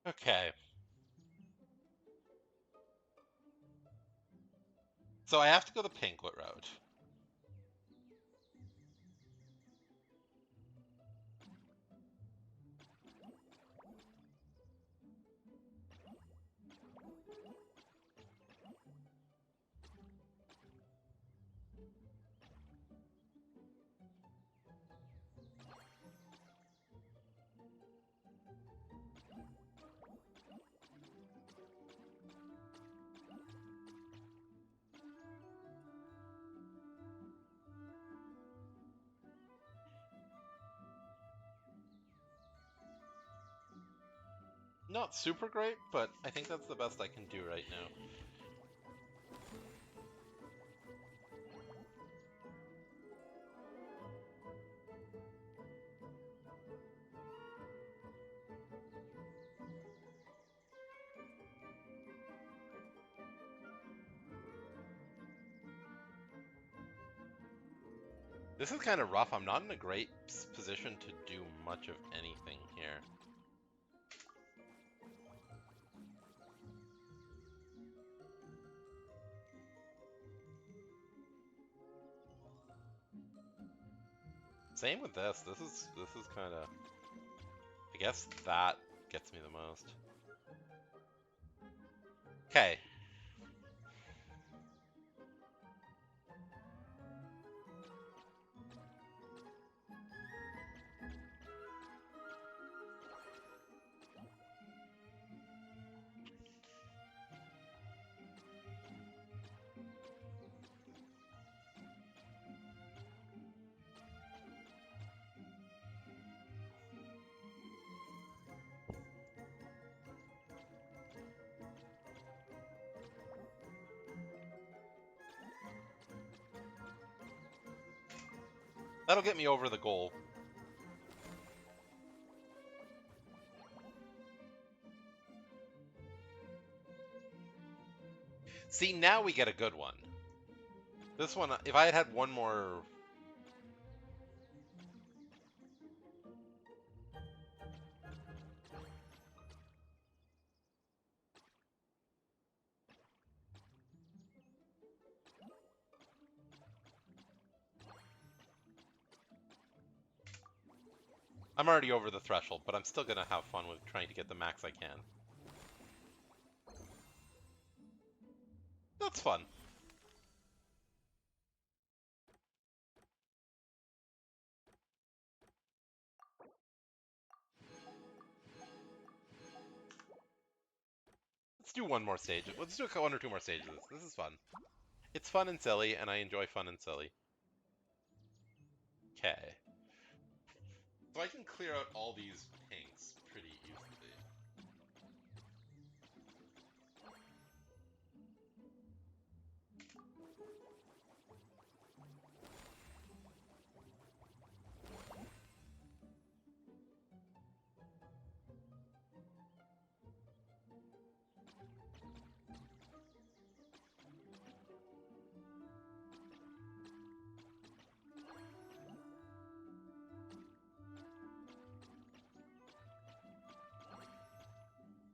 Okay. So I have to go the Pinklet route. Not super great, but I think that's the best I can do right now. This is kind of rough. I'm not in a great position to do much of anything here. Same with this. This is kind of. I guess that gets me the most. Okay. That'll get me over the goal. See, now we get a good one. This one, if I had had one more... I'm already over the threshold, but I'm still gonna have fun with trying to get the max I can. That's fun. Let's do one more stage. Let's do one or two more stages. This is fun. It's fun and silly, and I enjoy fun and silly. Okay. So I can clear out all these pinks pretty easily.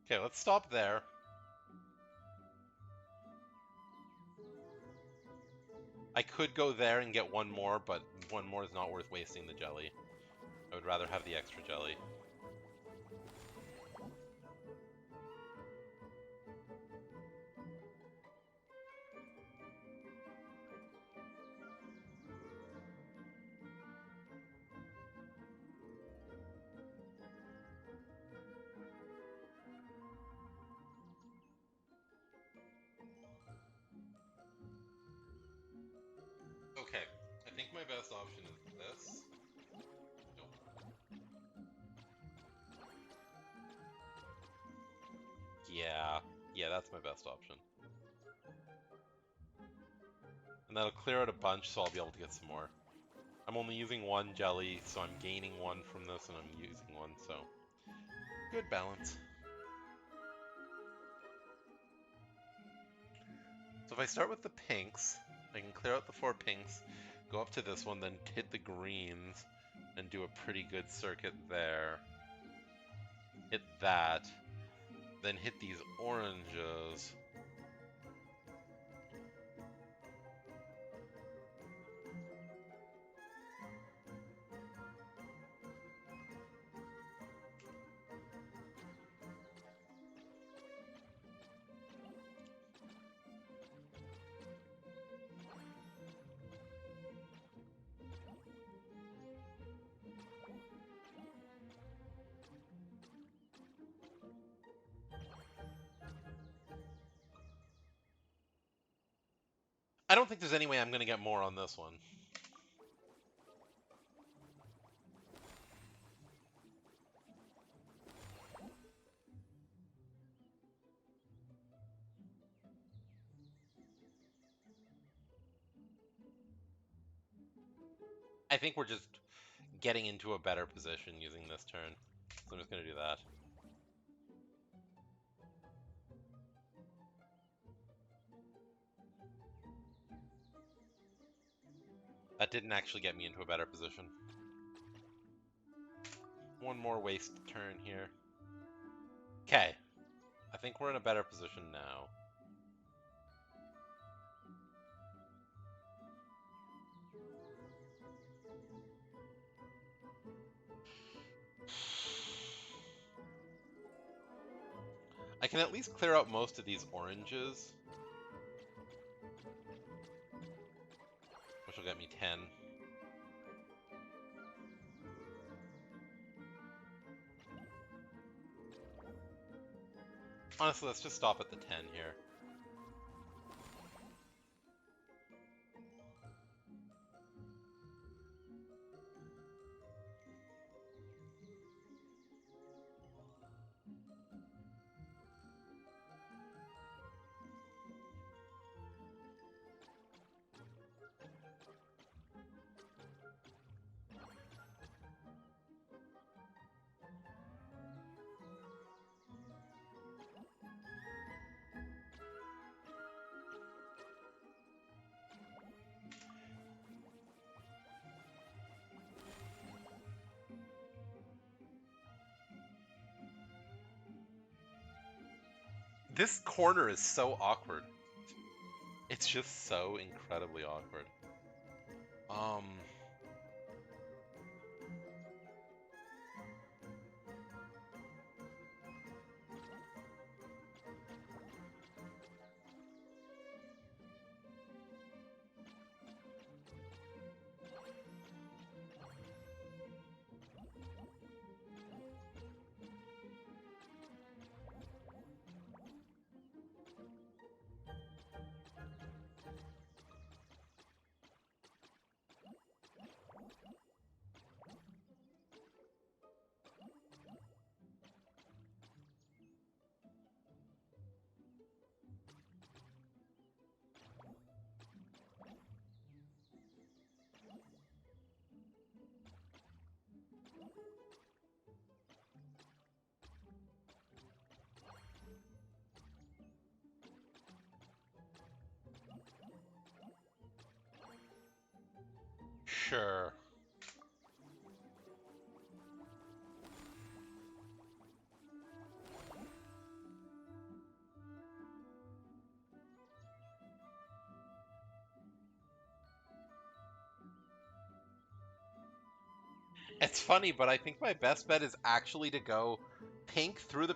Okay, let's stop there. I could go there and get one more, but one more is not worth wasting the jelly. I would rather have the extra jelly. Okay, I think my best option is this. Nope. Yeah, that's my best option. And that'll clear out a bunch, so I'll be able to get some more. I'm only using one jelly, so I'm gaining one from this, and I'm using one, so... Good balance. So if I start with the pinks, I can clear out the 4 pinks, go up to this one, then hit the greens, and do a pretty good circuit there. Hit that, then hit these oranges. I don't think there's any way I'm going to get more on this one. I think we're just getting into a better position using this turn. So I'm just going to do that. That didn't actually get me into a better position. One more waste turn here. Okay. I think we're in a better position now. I can at least clear out most of these oranges, which will get me 10. Honestly, let's just stop at the 10 here. This corner is so awkward. It's just so incredibly awkward. Sure. It's funny, but I think my best bet is actually to go pink through the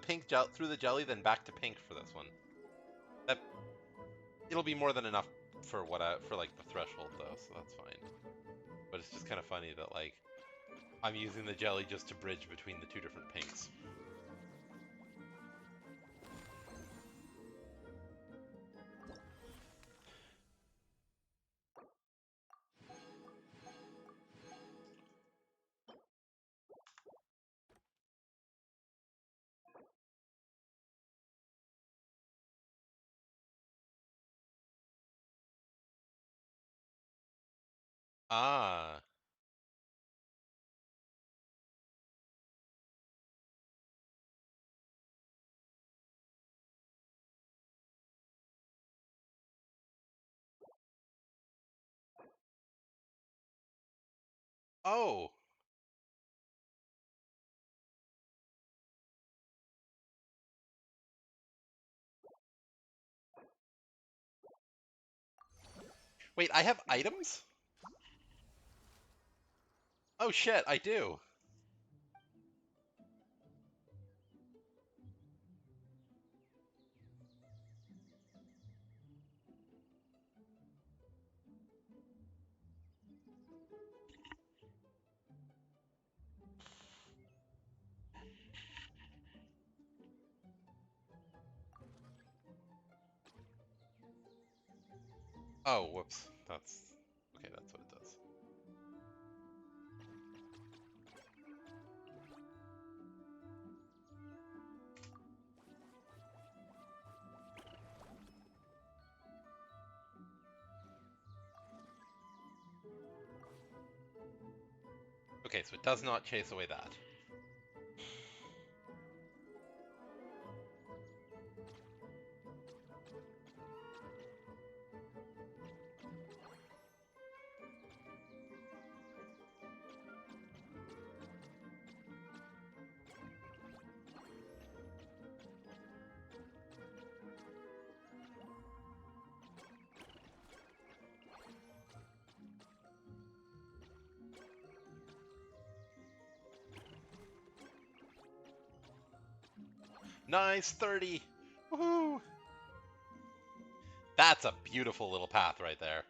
through the jelly, then back to pink for this one. That it'll be more than enough for for like the threshold though, so that's fine. But it's just kind of funny that like I'm using the jelly just to bridge between the two different pinks. Ah. Oh. Wait, I have items? Oh shit, I do. Oh, whoops. That's okay, that's what it does. Okay, so it does not chase away that. Nice, 30! Woohoo! That's a beautiful little path right there.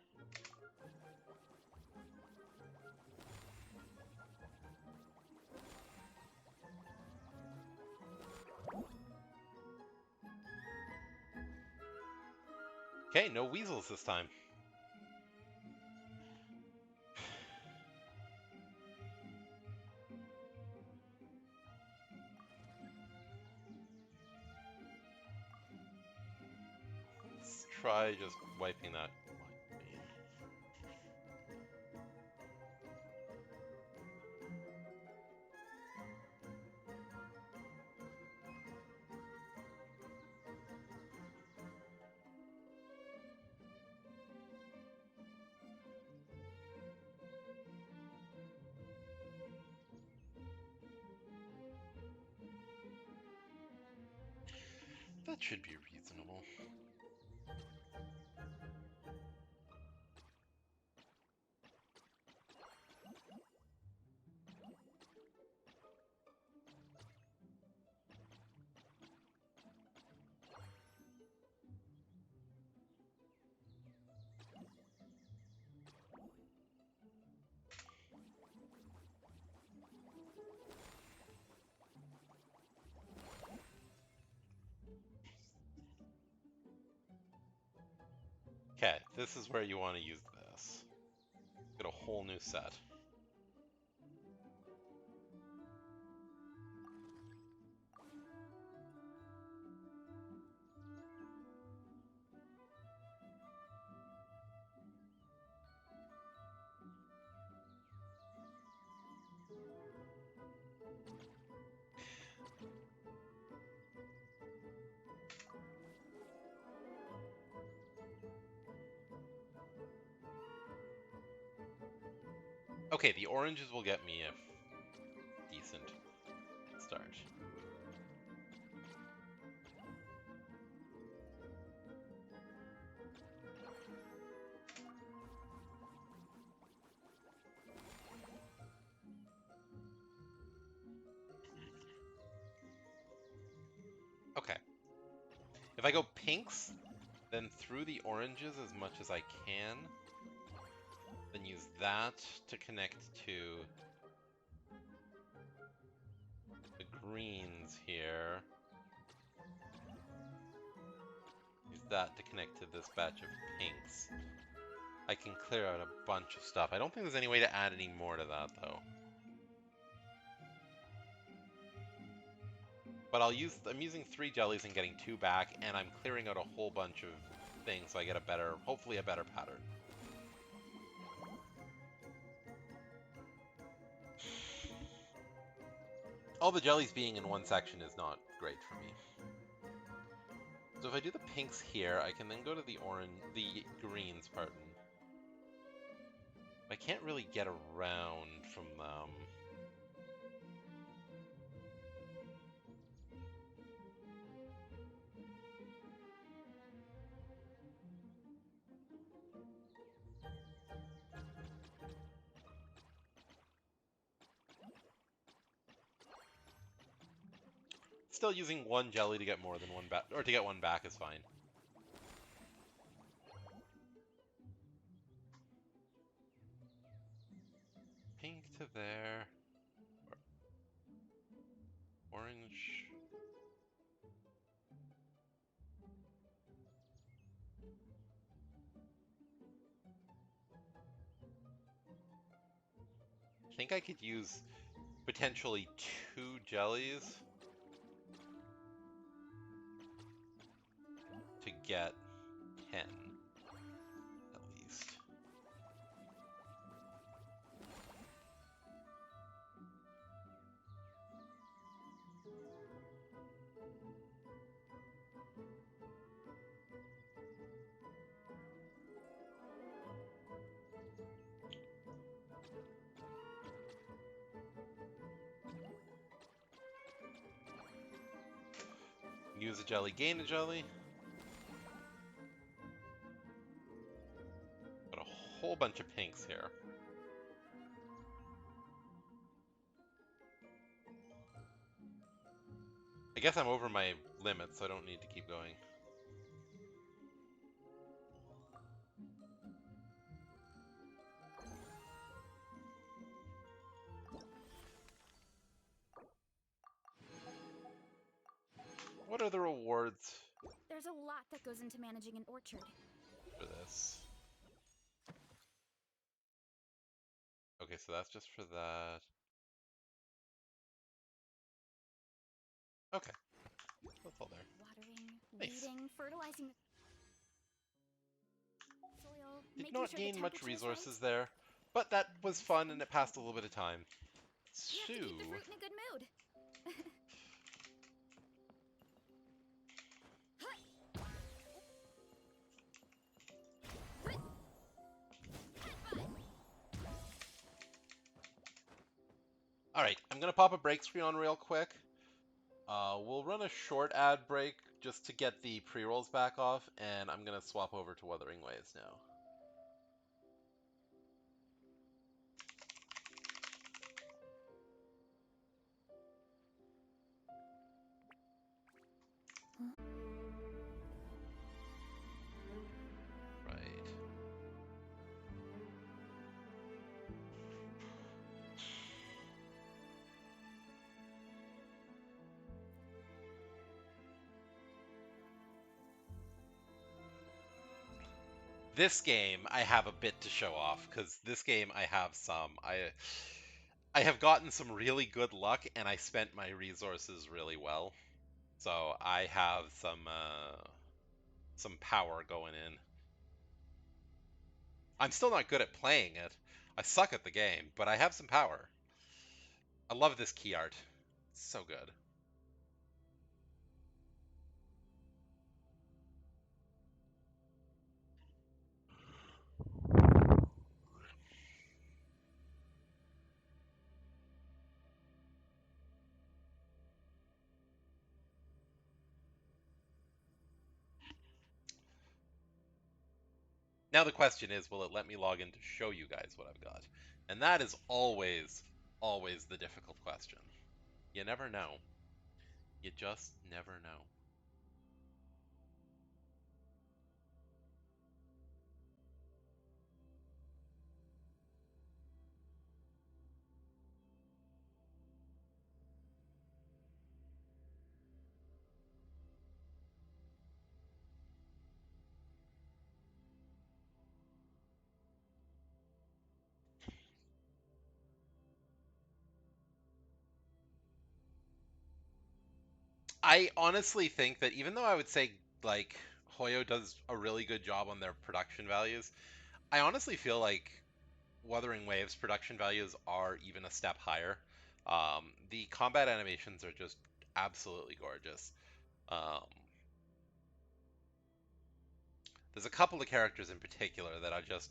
Okay, no weasels this time. Let's try just wiping that. The That should be reasonable. Okay, this is where you want to use this. Get a whole new set. Okay, the oranges will get me a decent start. Okay. If I go pinks, then through the oranges as much as I can, then use that to connect to the greens here. Use that to connect to this batch of pinks. I can clear out a bunch of stuff. I don't think there's any way to add any more to that, though. But I'm using 3 jellies and getting 2 back, and I'm clearing out a whole bunch of things so I get a better, hopefully a better pattern. All the jellies being in one section is not great for me. So if I do the pinks here, I can then go to the greens, pardon. I can't really get around from them. Still using 1 jelly to get more than 1 back, or to get 1 back is fine. Pink to there. Orange. I think I could use potentially 2 jellies to get 10 at least. Use a jelly, gain a jelly. Got a whole bunch of pinks here. I guess I'm over my limit, so I don't need to keep going. What are the rewards There's a lot that goes into managing an orchard. for this? Okay, so that's just for that. Okay, that's all there. Watering, Nice. weeding, fertilizing the soil, Did making not sure gain the much temperature is resources right. there, but that was fun and it passed a little bit of time. You have to keep the So, fruit in a good mood. alright, I'm gonna pop a break screen on real quick. We'll run a short ad break just to get the pre-rolls back off, and I'm gonna swap over to Wuthering Waves now. Right. This game I have a bit to show off because this game I have I have gotten some really good luck and I spent my resources really well. So I have some power going in. I'm still not good at playing it. I suck at the game, but I have some power. I love this key art. It's so good. Now the question is, will it let me log in to show you guys what I've got? And that is always, always the difficult question. You never know. You just never know. I honestly think that even though I would say like Hoyo does a really good job on their production values, I honestly feel like Wuthering Waves production values are even a step higher. The combat animations are just absolutely gorgeous. Um, there's a couple of characters in particular that are just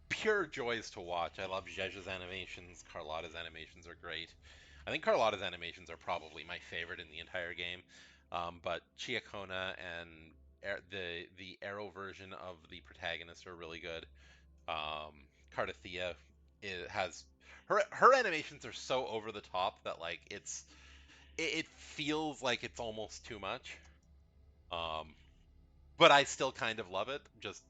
pure joys to watch. I love Zhezha's animations. Carlotta's animations are great. I think Carlotta's animations are probably my favorite in the entire game. But Chiakona and the arrow version of the protagonist are really good. Cardathea has her animations are so over the top that like it feels like it's almost too much. Um, but I still kind of love it. Just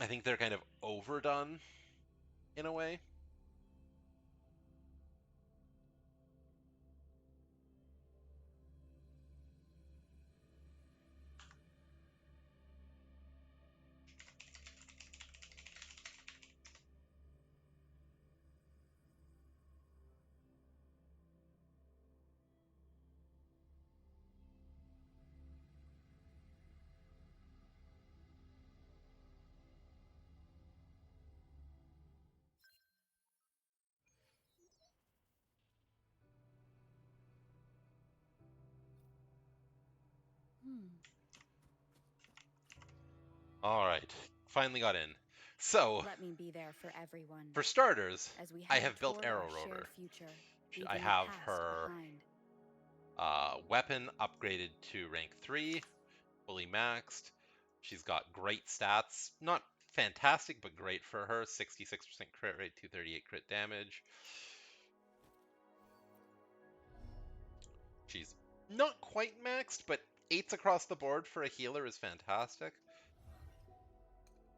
I think they're kind of overdone in a way. All right, finally got in. So, Let me be there for everyone for starters, as we I head have built toward Arrow our shared Rover. future, I leaving the have past her behind. weapon upgraded to rank 3, fully maxed. She's got great stats. Not fantastic, but great for her. 66% crit rate, 238 crit damage. She's not quite maxed, but 8s across the board for a healer is fantastic.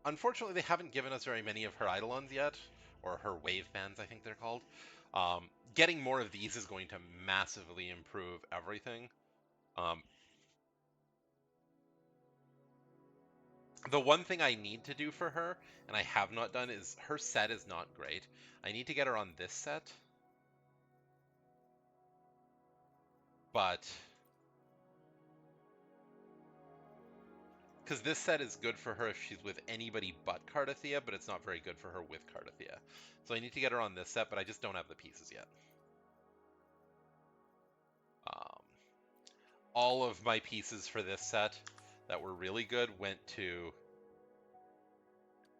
Unfortunately, they haven't given us very many of her Eidolons yet, or her wave bands, I think they're called. Getting more of these is going to massively improve everything. Um, the one thing I need to do for her, and I have not done, is her set is not great. I need to get her on this set, but because this set is good for her if she's with anybody but Cardathea, but it's not very good for her with Cardathea. So I need to get her on this set, but I just don't have the pieces yet. Um, all of my pieces for this set that were really good went to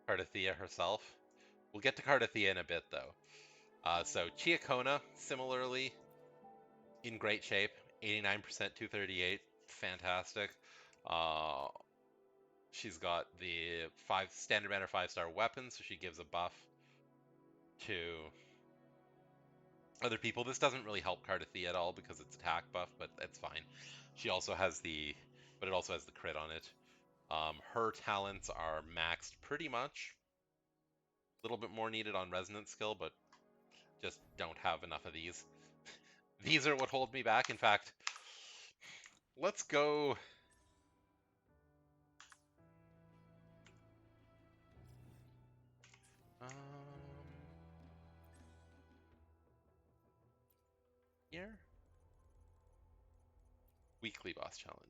Cardathea herself. We'll get to Cardathea in a bit, though. So Chiacona, similarly, in great shape. 89%, 238. Fantastic. Uh, she's got the standard banner 5-star weapon, so she gives a buff to other people. This doesn't really help Cardathia at all because it's attack buff, but that's fine. She also has but it also has the crit on it. Her talents are maxed pretty much. A little bit more needed on resonance skill, but just don't have enough of these. These are what hold me back. In fact, let's go. Here? Weekly boss challenge.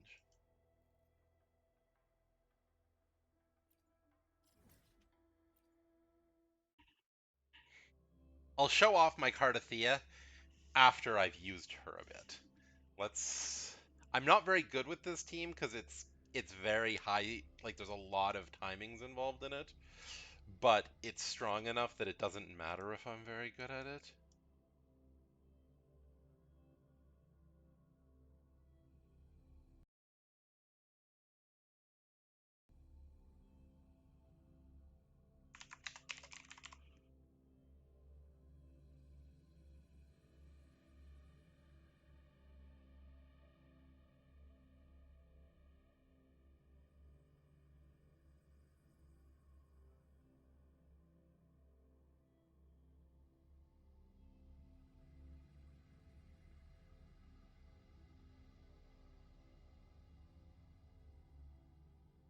I'll show off my Cardathia after I've used her a bit. I'm not very good with this team because it's very high, like there's a lot of timings involved in it, but it's strong enough that it doesn't matter if I'm very good at it.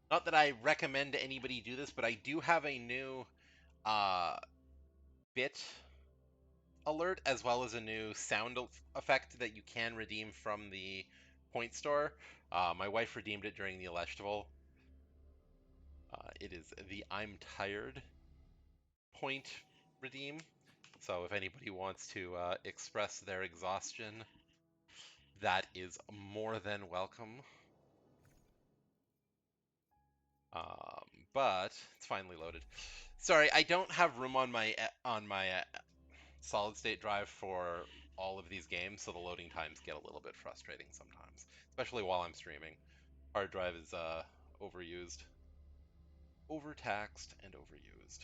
Not that I recommend anybody do this, but I do have a new bit alert as well as a new sound effect that you can redeem from the point store. My wife redeemed it during the Elestival. It is the I'm tired point redeem. So if anybody wants to express their exhaustion, that is more than welcome. But it's finally loaded. Sorry, I don't have room on my solid state drive for all of these games, so the loading times get a little bit frustrating sometimes, especially while I'm streaming. Hard drive is overused, overtaxed, and overused.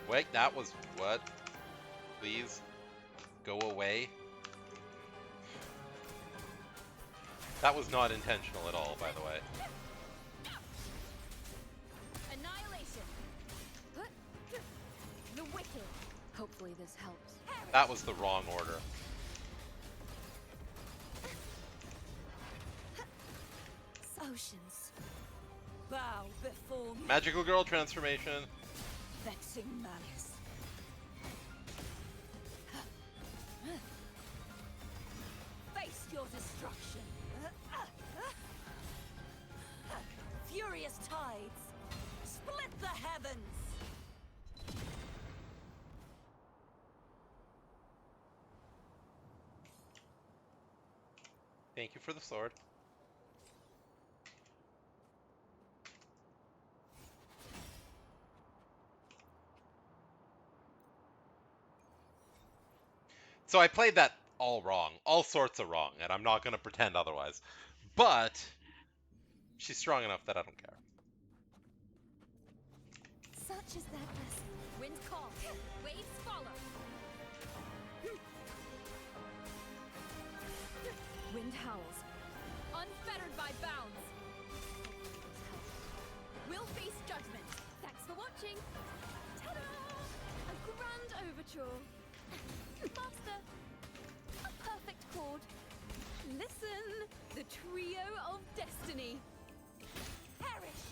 Wait, that was what? Please go away. That was not intentional at all, by the way. Annihilation. The wicked. Hopefully this helps. That was the wrong order. Oceans. Bow before me. Magical girl transformation. Vexing malice. Face your destruction. Furious tides. Split the heavens. Thank you for the sword. So I played that all wrong, all sorts of wrong, and I'm not going to pretend otherwise. But she's strong enough that I don't care. Such is that blessing. Wind calls. Waves follow. Wind howls. Unfettered by bounds. We'll face judgment. Thanks for watching. Ta-da! A grand overture. Master, a perfect chord. Listen, the trio of destiny. Perish.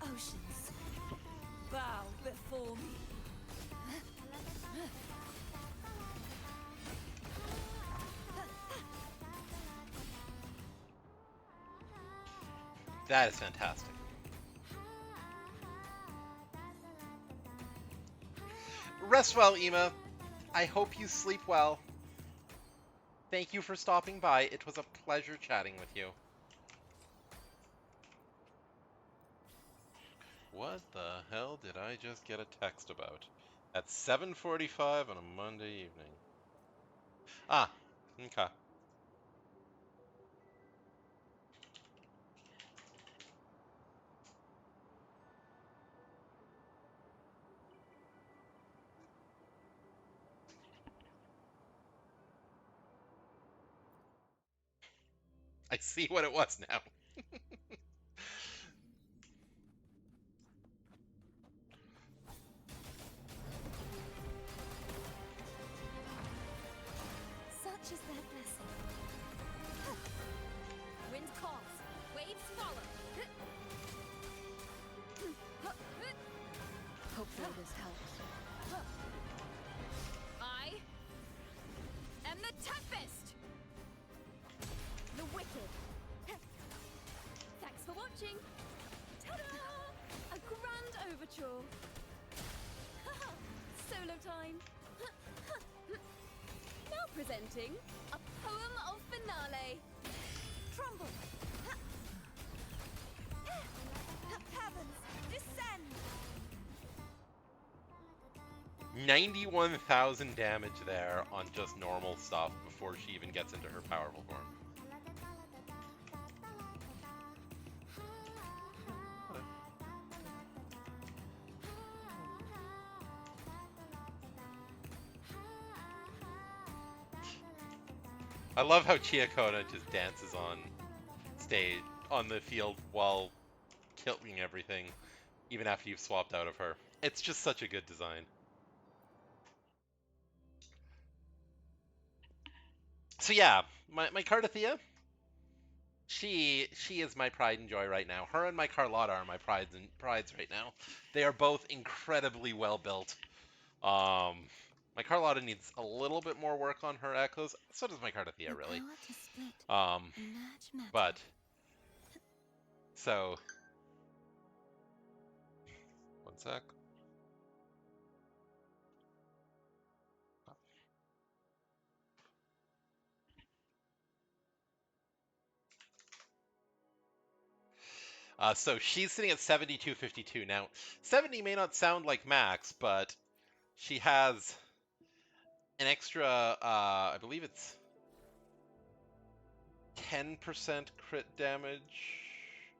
Oceans, bow before me. That is fantastic. Rest well, Ema. I hope you sleep well. Thank you for stopping by. It was a pleasure chatting with you. What the hell did I just get a text about? At 7:45 on a Monday evening. Ah, okay. I see what it was now. Such is their blessing. Wind calls, waves follow. Hopefully this helps. I am the Tempest! The Wicked. Thanks for watching. Ta-da! A grand overture. Solo time. Now presenting a poem of finale. Trumble. Heavens, descend. 91,000 damage there on just normal stuff before she even gets into her powerful form. I love how Chiakona just dances on stage, on the field, while killing everything, even after you've swapped out of her. It's just such a good design. So yeah, my Cardathea, she is my pride and joy right now. Her and my Carlotta are my prides right now. They are both incredibly well built. My Carlotta needs a little bit more work on her echoes. So does my Cardathea, The really. power to split Um, and merge matter. but so 1 sec. So she's sitting at 72.52 now. 70 may not sound like max, but she has an extra. I believe it's 10% crit damage,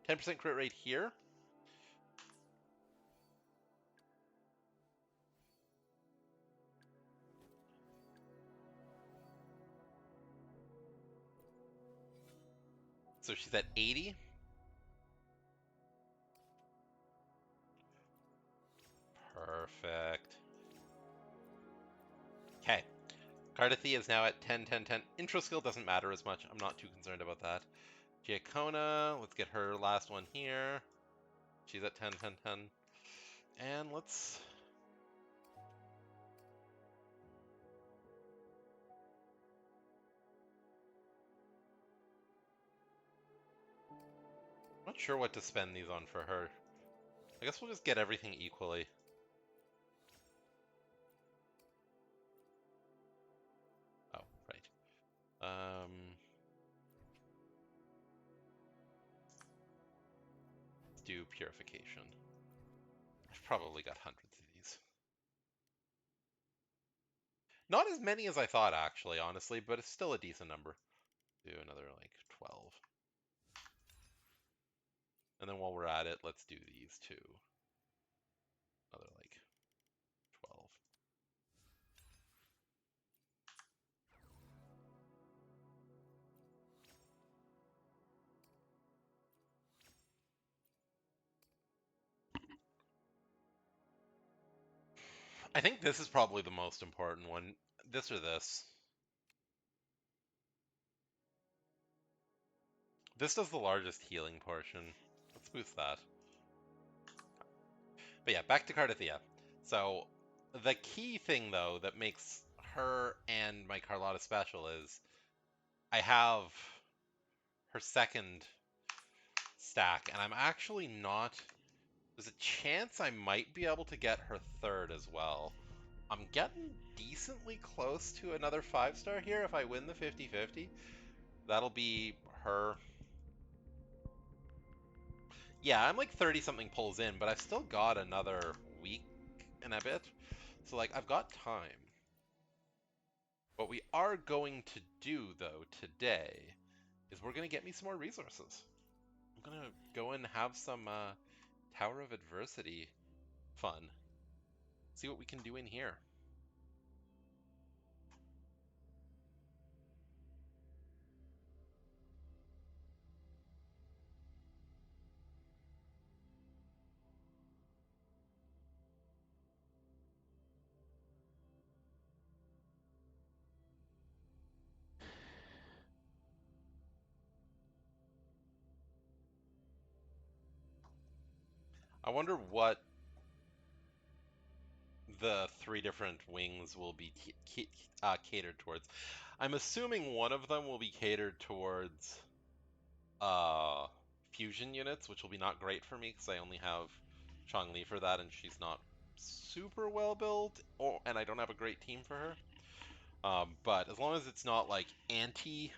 10% crit rate here. So she's at 80. Perfect. Okay. Cardathea is now at 10, 10, 10. Intro skill doesn't matter as much. I'm not too concerned about that. Giacona, let's get her last one here. She's at 10, 10, 10. And let's... I'm not sure what to spend these on for her. I guess we'll just get everything equally. Oh, right. Let's do purification. I've probably got hundreds of these. Not as many as I thought, actually, honestly, but it's still a decent number. Do another, like, 12. And then while we're at it, let's do these two. Another, like, 12. I think this is probably the most important one. This or this. This does the largest healing portion. Let's boost that. But yeah, back to Cardathea. So the key thing though that makes her and my Carlotta special is I have her second stack, and I'm actually not. There's a chance I might be able to get her third as well. I'm getting decently close to another 5-star here if I win the 50-50. That'll be her. Yeah, I'm like 30 something pulls in, but I've still got another week and a bit. So like I've got time. What we are going to do though today is we're going to get me some more resources. I'm going to go and have some Tower of Adversity fun. See what we can do in here. I wonder what the 3 different wings will be catered towards. I'm assuming one of them will be catered towards uh, fusion units, which will be not great for me because I only have Chong-Li for that, and she's not super well built, and I don't have a great team for her. But as long as it's not like anti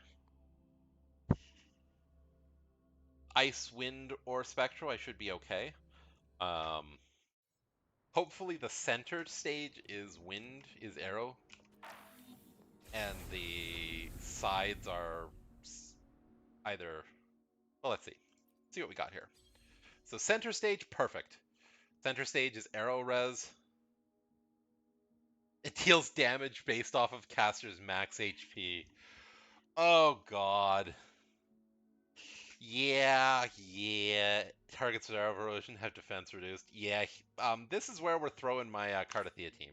Ice, Wind, or Spectral, I should be okay. Um, Hopefully the center stage is Wind, is Arrow, and the sides are either. Well, let's see. See what we got here. So center stage, perfect. Center stage is Arrow Res. It deals damage based off of caster's max HP. Oh god. Yeah. Targets with Arrow Erosion have defense reduced. Yeah. This is where we're throwing my Cardathea team.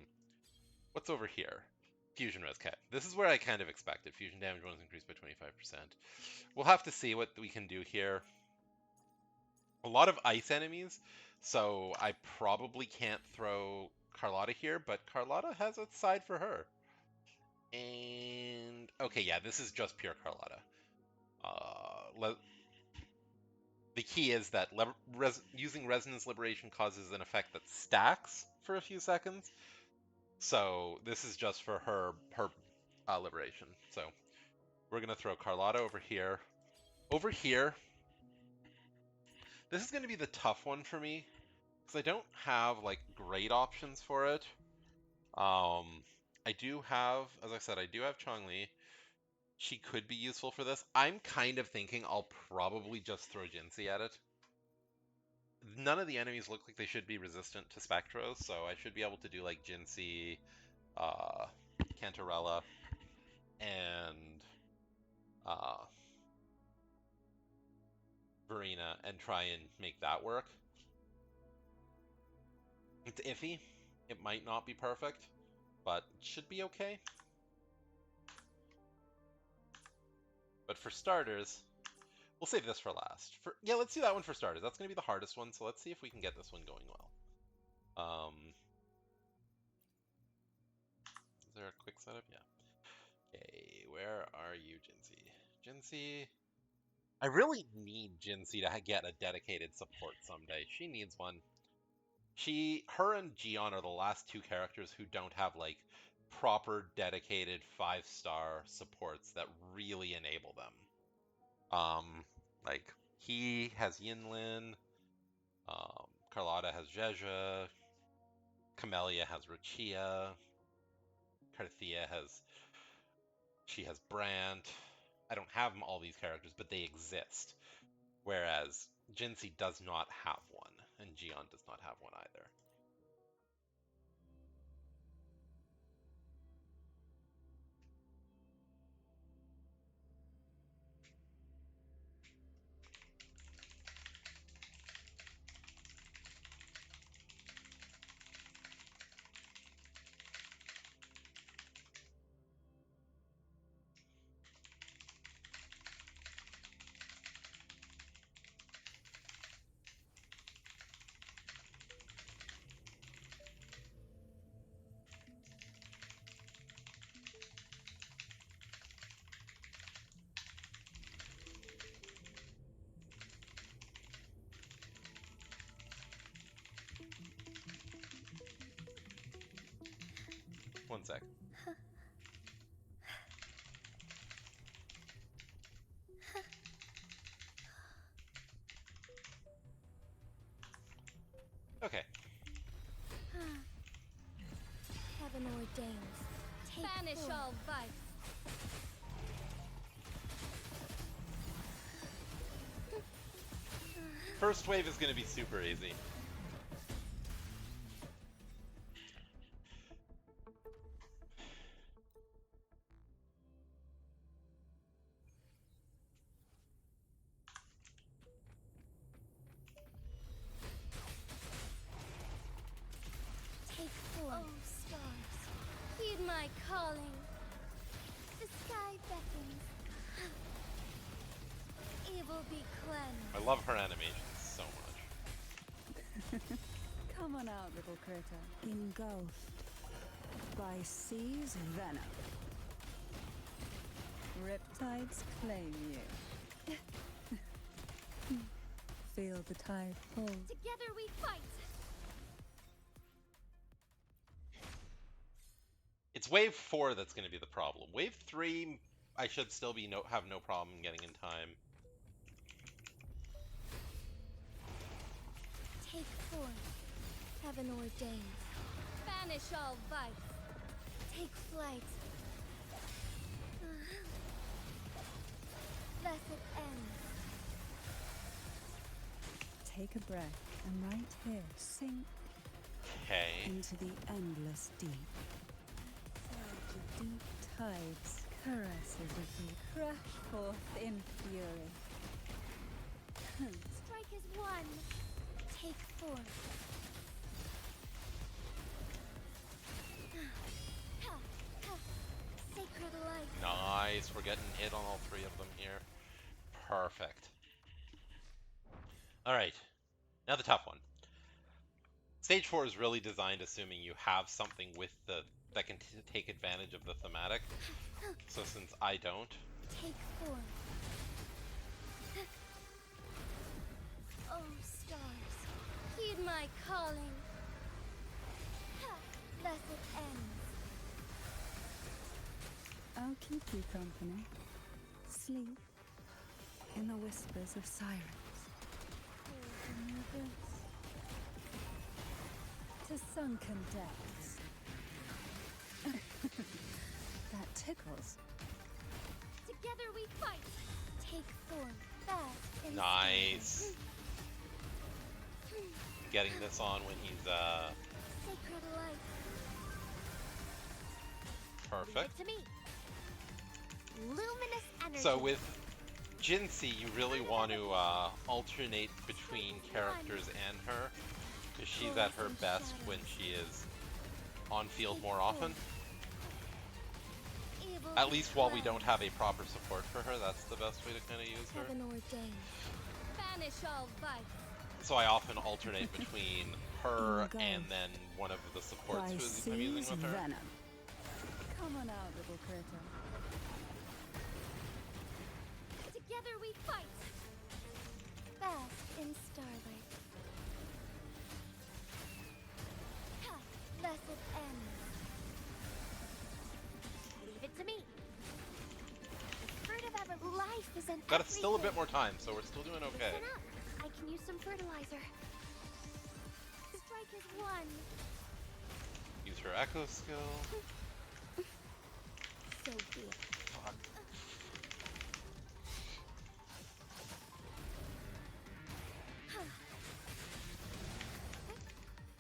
What's over here? Fusion Res. Okay. This is where I kind of expected. Fusion damage was increased by 25%. We'll have to see what we can do here. A lot of ice enemies, so I probably can't throw Carlotta here, but Carlotta has a side for her. And okay, yeah, this is just pure Carlotta. The key is that using Resonance Liberation causes an effect that stacks for a few seconds. So this is just for her liberation. So we're gonna throw Carlotta over here. Over here, this is gonna be the tough one for me because I don't have like great options for it. I do have, as I said, I do have Chong-Li. She could be useful for this. I'm kind of thinking I'll probably just throw Jinxie at it. None of the enemies look like they should be resistant to Spectros, so I should be able to do like Jinxie, uh, Cantarella, and uh, Verena, and try and make that work. It's iffy. It might not be perfect, but it should be okay. But for starters, we'll save this for last. Yeah, let's do that one for starters. That's going to be the hardest one, so let's see if we can get this one going well. Is there a quick setup? Yeah. Okay, where are you, Jinxie? Jinxie. I really need Jinxie to get a dedicated support someday. She needs one. Her and Gion are the last 2 characters who don't have like proper dedicated 5-star supports that really enable them. Like he has Yinlin, Carlotta has Zhezha, Camellia has Ruchia, Carthea has Brant. I don't have all these characters, but they exist. Whereas Jinxie does not have one, and Gion does not have one either. one sec. Okay. Heaven ordains. Banish all vice. First wave is going to be super easy. Take form. Oh, stars, heed my calling. The sky beckons. Evil be cleansed. I love her animation so much. Come on out, little critter. Engulfed by sea's venom. Riptides claim you. Feel the tide pull. Together we fight. It's wave 4 that's going to be the problem. Wave 3, I should still have no problem getting in time. Take form. Heaven ordains. Banish all vice. Take flight. Thus it ends. Take a breath, and right here, sink Okay. into the endless deep. Surge of deep tides, caresses of you, crash forth in fury. Strike as one. Take form. Sacred light. Nice. We're getting hit on all 3 of them here. Perfect. Alright. Now the tough one. Stage 4 is really designed assuming you have something with that can take advantage of the thematic. So since I don't, Take form. Oh, stars, Heed my calling. thus it ends. I'll keep you company. Sleep in the whispers of sirens. Hold in your bliss. To sunken depths. That tickles. Together we fight. Take form. Fast and nice. Getting this on when he's sacred light. perfect. To me. Luminous energy. So with Jinsei, you really want to alternate between characters and her, because she's at her best when she is on field more often. Evil At be least while we don't cleansed. have a proper support for her, that's the best way to kind of use her. Heaven ordained. Banish all vice. So I often alternate between her Engulfed and then one of the supports by who I'm using sea's with her. venom. Come on out, little critter. Together we fight. Fast in starlight. Thus it ends. Leave it to me. The fruit of every life is in Got still a bit everything. more time, so we're still doing okay. Listen up. I can use some fertilizer. Strike as one. Use her echo skill. So be it. Fuck.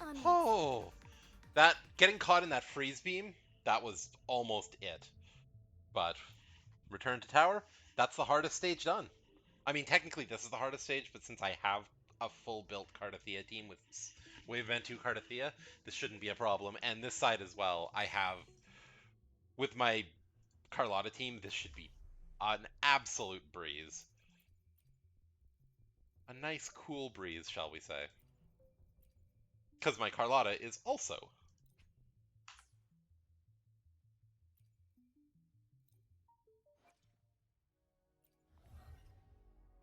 On Oh, that getting caught in that freeze beam, that was almost it. But return to tower, that's the hardest stage done. I mean, technically this is the hardest stage, but since I have a full built Cardathea team with Wave Event 2 Cardathea, this shouldn't be a problem. And this side as well, I have, with my Carlotta team, this should be an absolute breeze. A nice cool breeze, shall we say. Because my Carlotta is also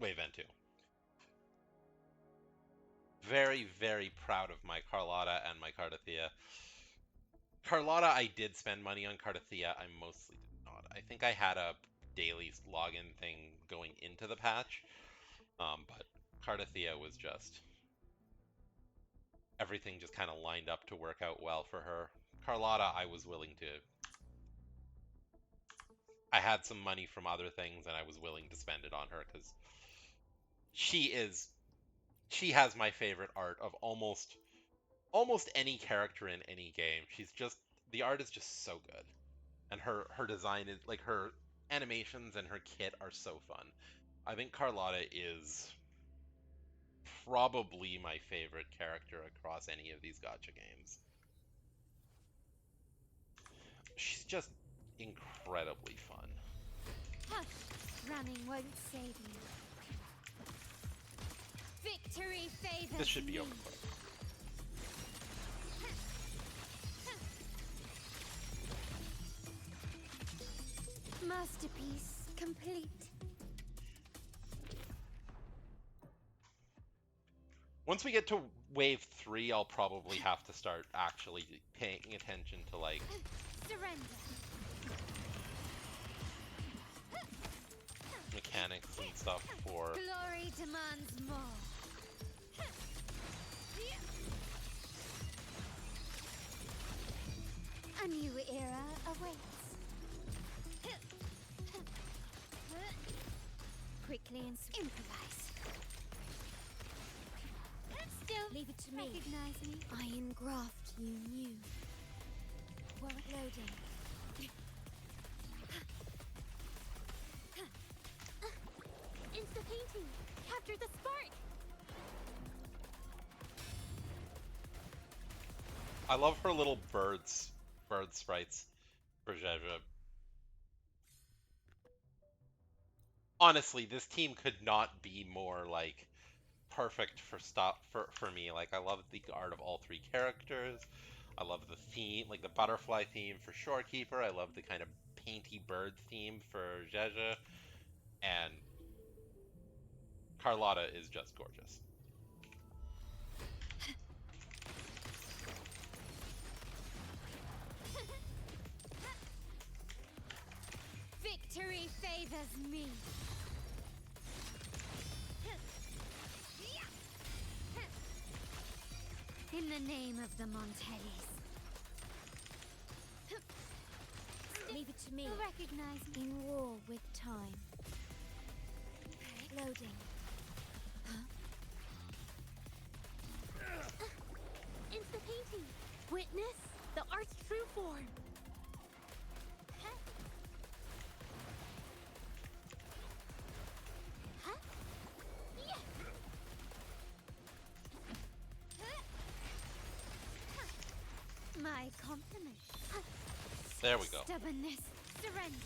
Wave Event 2. Very, very proud of my Carlotta and my Cardathea. Carlotta, I did spend money on. Cardathea, I mostly did not. I think I had a daily login thing going into the patch, but Cardathea was just everything just kind of lined up to work out well for her. Carlotta, I was willing to. I had some money from other things, and I was willing to spend it on her because she is. She has my favorite art of almost any character in any game. She's just the art is just so good, and her design is like her animations and her kit are so fun. I think Carlotta is probably my favorite character across any of these Gacha games. She's just incredibly fun. Hush! Running won't save you. Victory favors This should be me. over quick. Masterpiece complete. Once we get to wave 3, I'll probably have to start actually paying attention to like Surrender. mechanics and stuff for Glory demands more. A new era awaits. Quickly and improvise. Still, leave it to me. Recognize me. I engraft you new. Work loading. Insta painting. Capture the spark. I love her little bird sprites for Zhezha. Honestly, this team could not be more like perfect for me. Like I love the art of all 3 characters. I love the theme, like the butterfly theme for Shorekeeper. I love the kind of painty bird theme for Zhezha, and Carlotta is just gorgeous. Victory favors me. In the name of the Montellis. Leave it to me. Recognize me. In war with time. Loading. Insta painting. Witness the art's true form. My compliments. There we go. Stubbornness, surrender.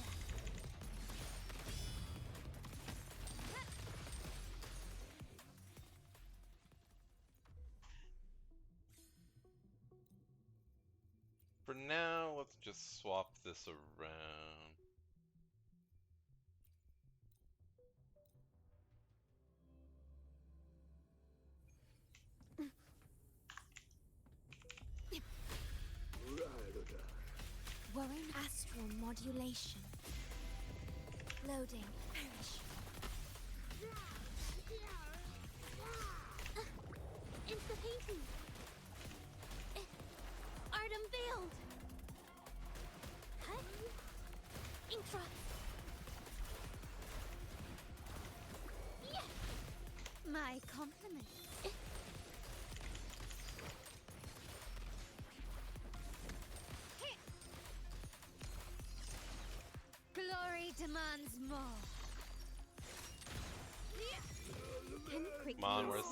For now, let's just swap this around. Whirring astral modulation. Loading. Perish. Insta painting. Art unveiled. Intra. My compliments. Glory demands more. Come on, where's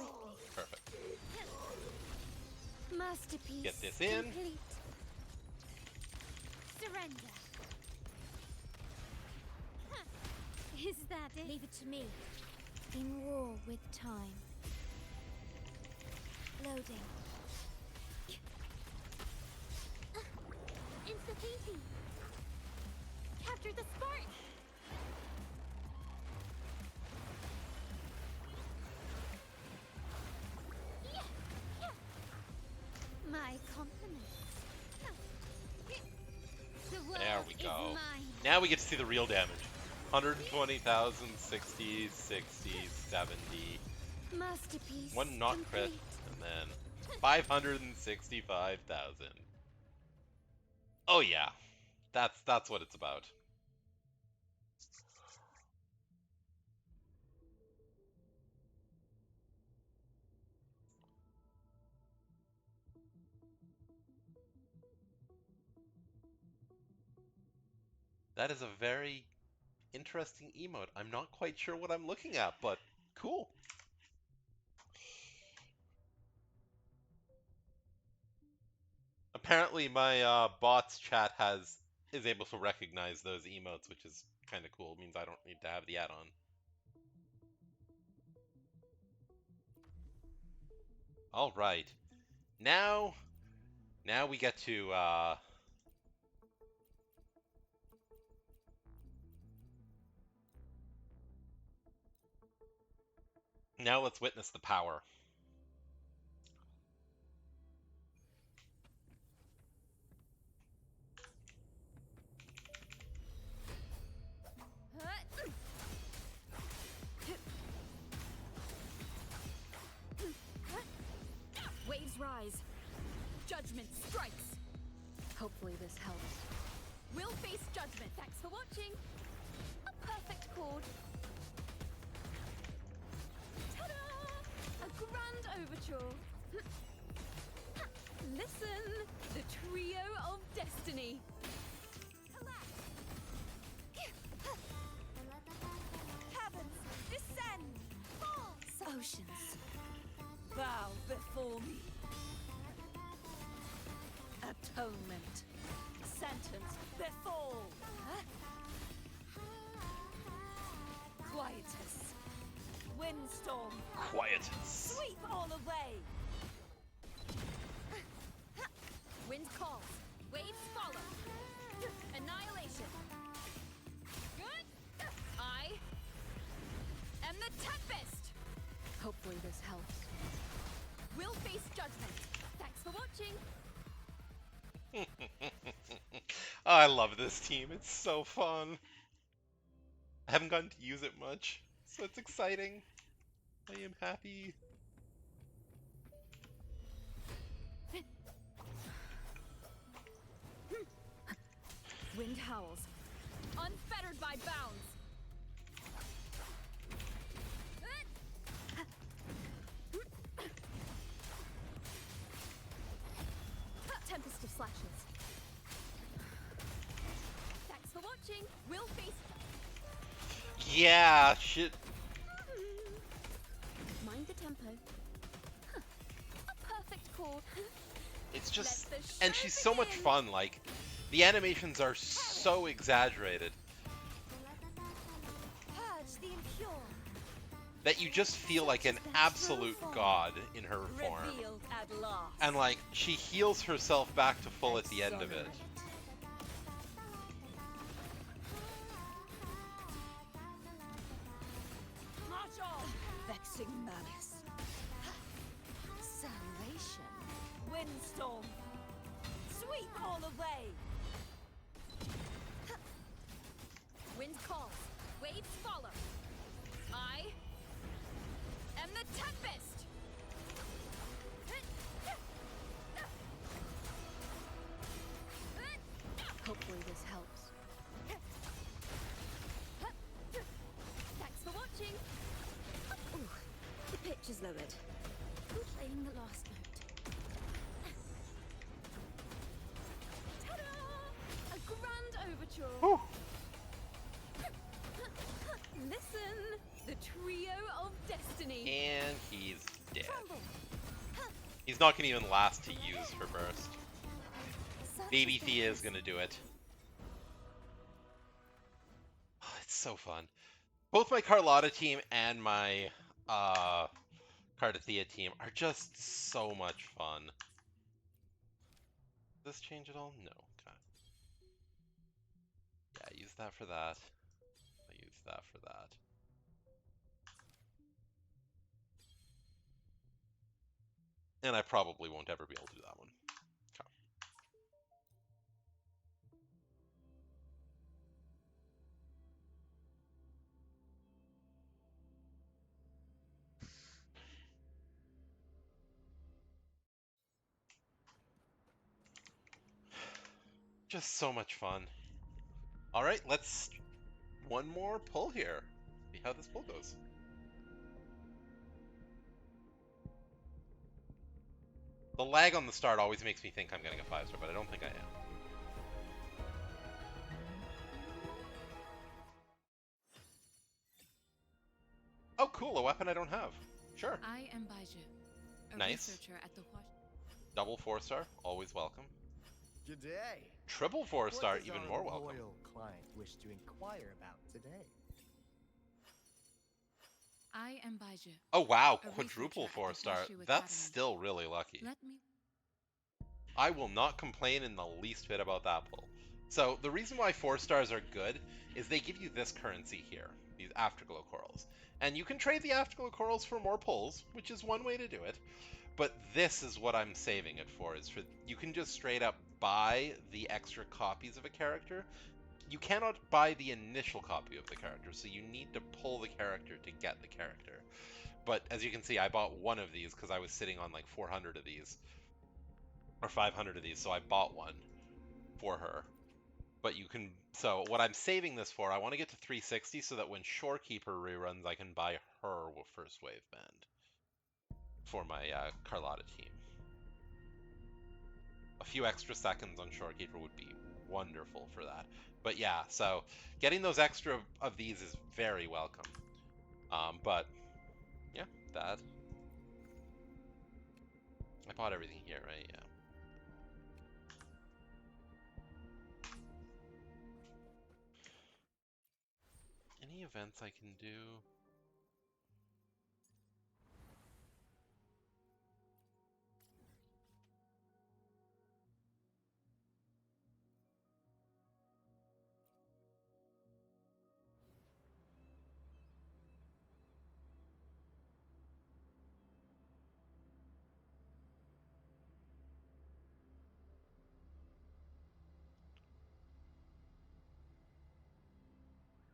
perfect? Masterpiece. Get this in. Complete. Surrender. Is that it? Leave it to me. In war with time. Loading. Insta painting. Capture the spark. My compliments. Now we get to see the real damage. 120,000, 60, 60, 70. Masterpiece. One not crit, complete. and then 565,000. Oh yeah, that's what it's about. That is a very interesting emote. I'm not quite sure what I'm looking at, but cool. Apparently my bot's chat is able to recognize those emotes, which is kind of cool. It means I don't need to have the add-on. All right. Now we get to now let's witness the power. Waves rise. Judgment strikes. Hopefully this helps. We'll face judgment. Thanks for watching. A perfect chord. Ta-da! A grand overture. Listen, the trio of destiny. Heavens, descend. Oceans, bow before me. Atonement, sentence befall. Quietus, windstorm, Quiet. sweep all away. Wind calls. Waves follow. Annihilation. Good. I am the Tempest. Hopefully this helps. We'll face judgment. Thanks for watching. I love this team. It's so fun. I haven't gotten to use it much, so it's exciting. I am happy. Wind howls. Unfettered by bounds. Tempest of slashes. Thanks for watching. We'll face. Yeah, shit. Mind the tempo. A perfect chord. It's just, Let the and show she's so much begin. fun. Like, the animations are so exaggerated Purge the impure, that you just feel like an absolute god in her form. revealed at last. And like, she heals herself back to full at the end of it. March on! Vexing malice. Salvation. Windstorm. Sweep all away. Wind calls. Waves follow. I am the Tempest. Hopefully this helps. Thanks for watching. Ooh, the pitch is lowered. Who's playing the last note? Ta-da! A grand overture. Listen, the trio of destiny. And he's dead. He's not gonna even last to use her burst. Baby Thea is gonna do it. Oh, it's so fun. Both my Carlotta team and my Cardathea team are just so much fun. Does this change at all? No. Okay. Yeah, I use that for that. I use that for that. And I probably won't ever be able to do that one. Okay. Just so much fun. All right, let's one more pull here. See how this pull goes. The lag on the start always makes me think I'm getting a 5-star, but I don't think I am. Oh, cool, a weapon I don't have. Sure. I am Baiju, a Nice. researcher at the Double 4-star, always welcome. G'day. Triple 4-star, even more What does our welcome. loyal client wish to inquire about today? I am Baiju. Oh wow, A quadruple researcher at the 4-star. Honshu That's Academy. still really lucky. Let me. I will not complain in the least bit about that pull. So the reason why 4-stars are good is they give you this currency here, these Afterglow Corals. And you can trade the Afterglow Corals for more pulls, which is one way to do it. But this is what I'm saving it for, is for you can just straight up buy the extra copies of a character. You cannot buy the initial copy of the character, so you need to pull the character to get the character. But as you can see, I bought one of these because I was sitting on like 400 of these. Or 500 of these, so I bought one for her. But you can, so what I'm saving this for, I want to get to 360 so that when Shorekeeper reruns, I can buy her with first wave band for my Carlotta team. A few extra seconds on Shorekeeper would be wonderful for that. But yeah, so getting those extra of these is very welcome. But yeah, that. I bought everything here, right? Yeah. Any events I can do?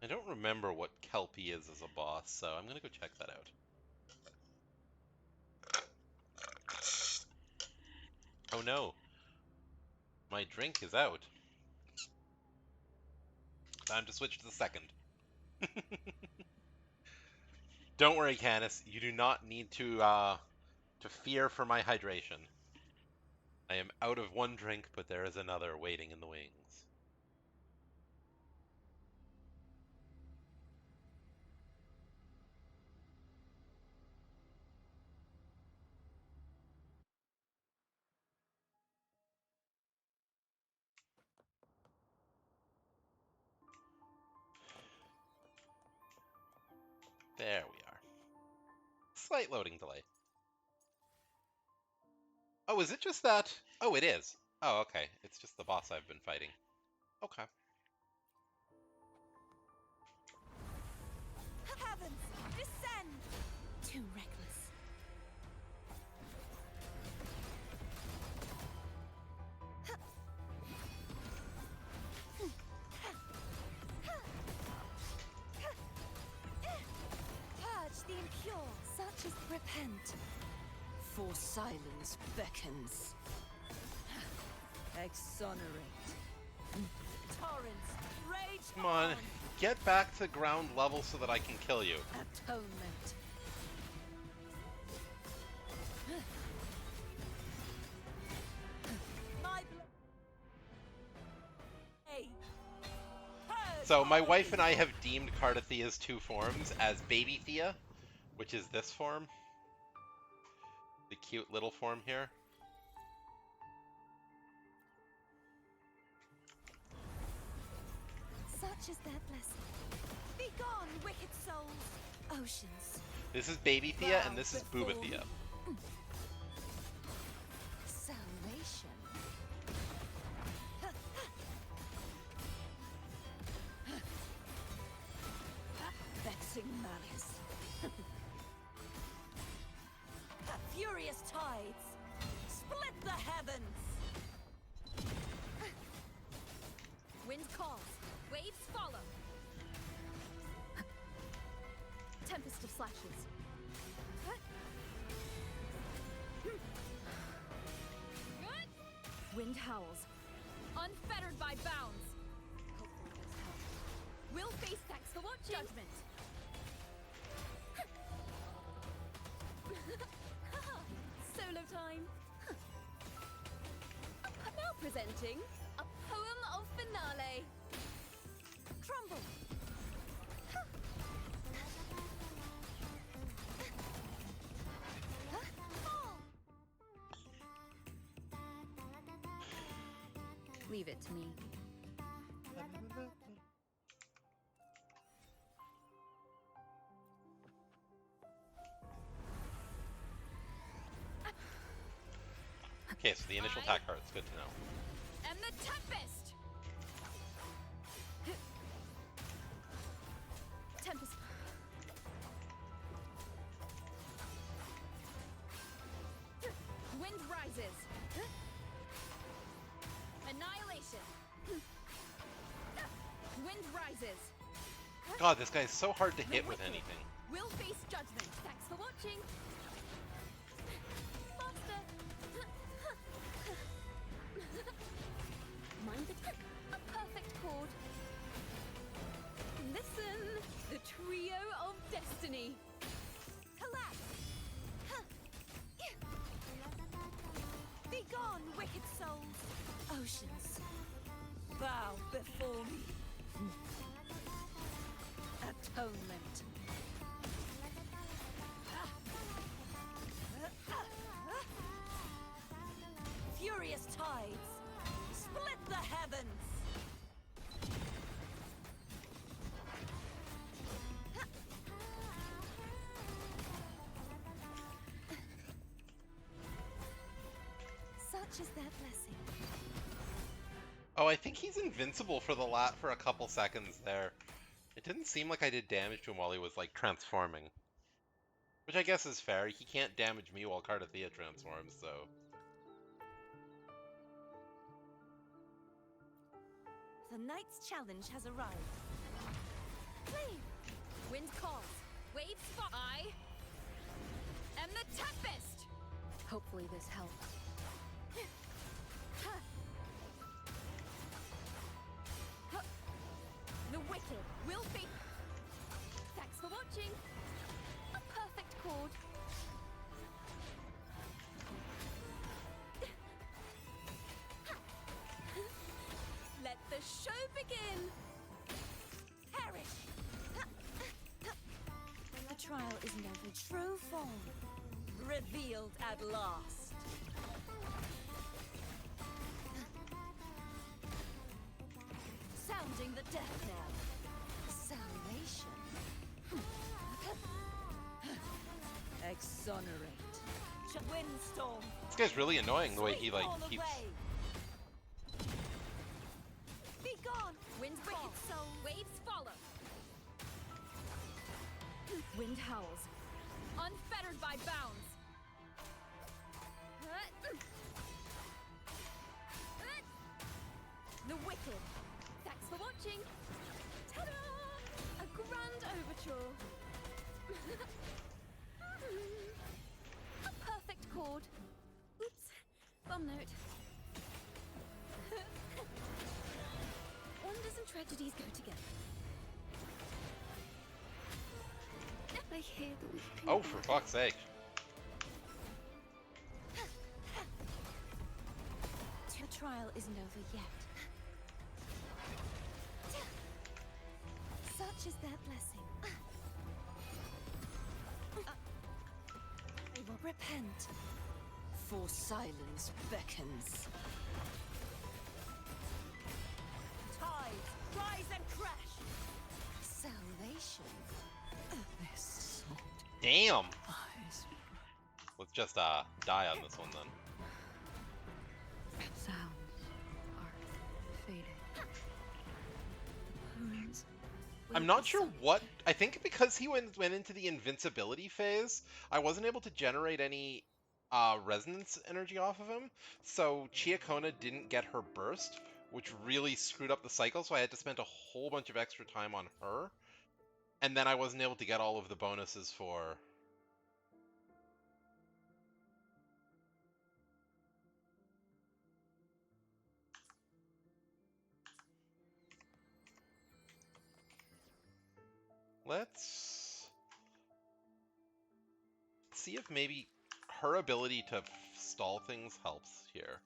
I don't remember what Kelpie is as a boss, so I'm gonna go check that out. Oh no, my drink is out. Time to switch to the second. Don't worry, Canis. You do not need to fear for my hydration. I am out of one drink, but there is another waiting in the wings. There we are. Slight loading delay. Oh, is it just that? Oh, it is. Oh, okay. It's just the boss I've been fighting. Okay. Heavens, descend! Too reckless. Purge the impure. Such as repent. For silence beckons. Exonerate. Torrents, rage Come on. Get back to ground level so that I can kill you. Atonement. My Hey. Purge So my all wife and I evil. have deemed Cardathea's two forms as Baby Thea, which is this form. The cute little form here. Such is their blessing. Begone, wicked souls. Oceans. This is Baby Thea and this is Booba Thea. Salvation. Vexing malice. Furious tides. Split the heavens. Wind calls. Waves follow. Tempest of slashes. Wind howls. Unfettered by bounds. Hopefully this helps. We'll face thanks for watching. Judgment. Solo time. Now presenting a poem of finale. Crumble. Fall. Leave it to me. Okay, so the initial attack hurts. Good to know. And the Tempest. Tempest. Wind rises. Annihilation. Wind rises. God, this guy is so hard to hit with anything. We'll face judgment. Thanks for watching. Faster. Mind the a perfect chord. Listen, the trio of destiny. Collapse. Be gone, wicked souls. Oceans, bow before me. Atonement. Furious tides, split the heavens. Such is their blessing. Oh, I think he's invincible for for a couple seconds there. It didn't seem like I did damage to him while he was like transforming. Which I guess is fair. He can't damage me while Cardathea transforms, so. The knight's challenge has arrived. Flame! Wind calls. Waves fall. I am the Tempest! Hopefully this helps. The wicked will be. Thanks for watching. A perfect chord. Let the show begin. Perish. The trial is never true form. Revealed at last. Sounding the death knell. Salvation. Exonerate. Windstorm. This guy's really annoying the way he like Sweep all keeps. away. Be gone. Wind wicked soul. Waves follow. Wind howls. Unfettered by bounds. The wicked. Thanks for watching. Ta-da! A grand overture. A perfect chord. Oops. Bum note. Wonders and tragedies go together. I hear the weeping. Oh, for fuck's sake. The trial isn't over yet. Such is their blessing. They will repent. For silence beckons. Tides rise and crash. Salvation. This sword. Damn! Eyes. Let's just die on this one then. Sounds are fading. The poems. I'm not sure what. I think because he went into the invincibility phase, I wasn't able to generate any resonance energy off of him. So Chiakona didn't get her burst, which really screwed up the cycle. So I had to spend a whole bunch of extra time on her, and then I wasn't able to get all of the bonuses for. Let's see if maybe her ability to stall things helps here.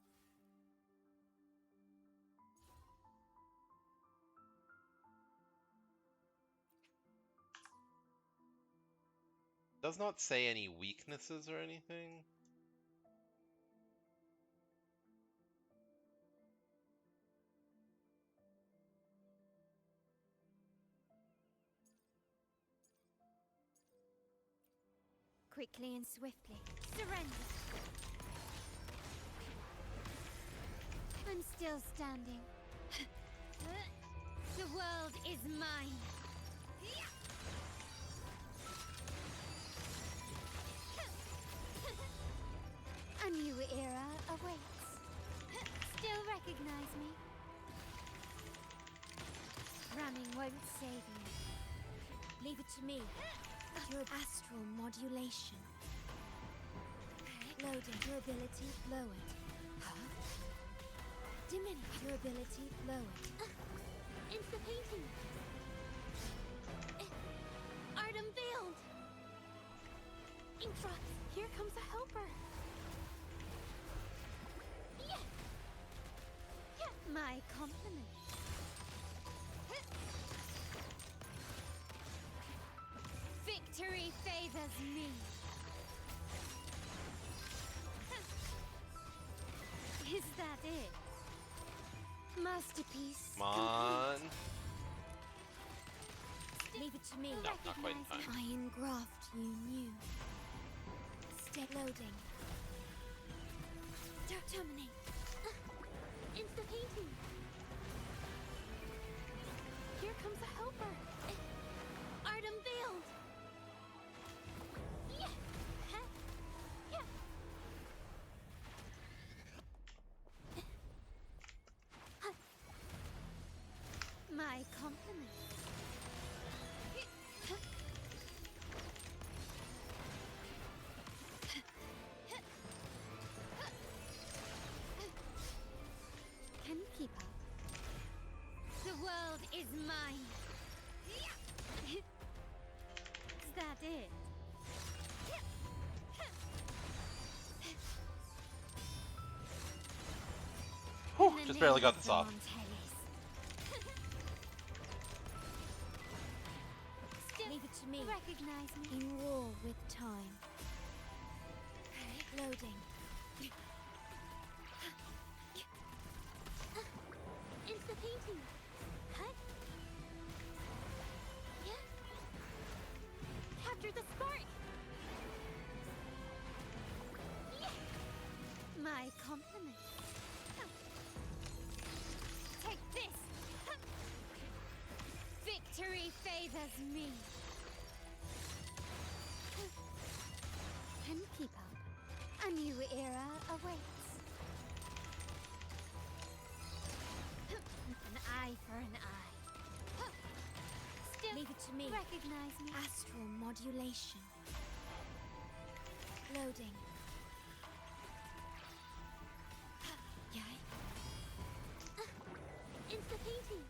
Does not say any weaknesses or anything. Quickly and swiftly. Surrender. I'm still standing. The world is mine. A new era awaits. Still recognize me? Running won't save you. Leave it to me. Your astral modulation. Loading your ability lowered. Huh? Diminish your ability lowered. Insta-painting. Art unveiled. Intra, here comes a helper. My compliments. Victory favors me. Is that it? Masterpiece. Come on. Leave it to me. No, not quite in time. Iron graft you knew. Stay loading. Terminate. Insta-painting. Here comes a helper. Art unveiled. Yeah. Yeah. My compliments. Can you keep up? The world is mine. Is that it? Whew, In the just barely name got of this the off. Montellis. Leave it to me. Recognize me. In war with time. Loading. Insta-painting. Huh? Yeah. Capture the spark. Yeah. My compliments. Take this. Victory favors me. Can you keep up? A new era awaits. An eye for an eye. Still, leave it to me. Recognize me. Astral modulation. Loading. Yay. Insta-painting.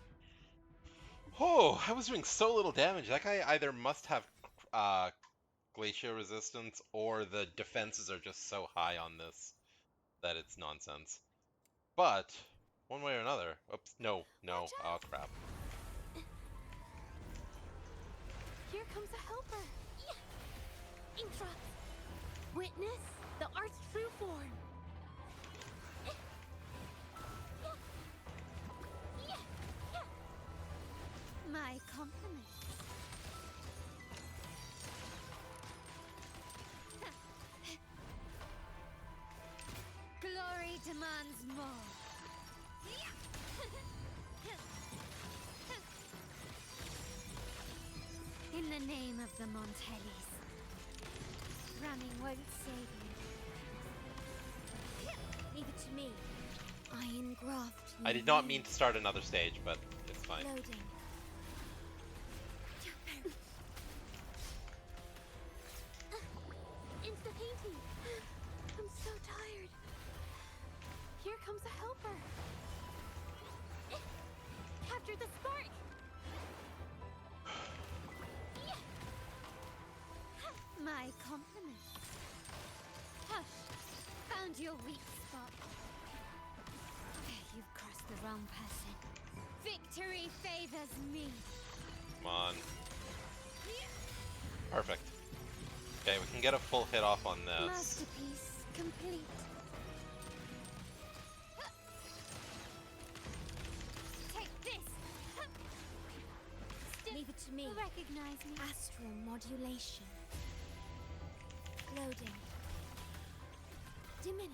Oh, I was doing so little damage. That guy either must have glacier resistance or the defenses are just so high on this that it's nonsense. But one way or another. Oops, no. Watch Oh out. crap. Here comes a helper. Yeah. Intra. Witness the art's true form. My compliments. Glory demands more. In the name of the Montellis. Running won't save you. Leave it to me. Iron graft. I did not mean to start another stage, but it's fine. Loading. Insta-painting. I'm so tired. Here comes a helper. Capture the spark. Yeah. My compliments. Hush! Found your weak spot. You've crossed the wrong person. Victory favors me. Come on. Perfect. Okay, we can get a full hit off on this. Masterpiece complete. Take this. Leave it to me. Recognize me. Astral modulation. Loading. Diminish.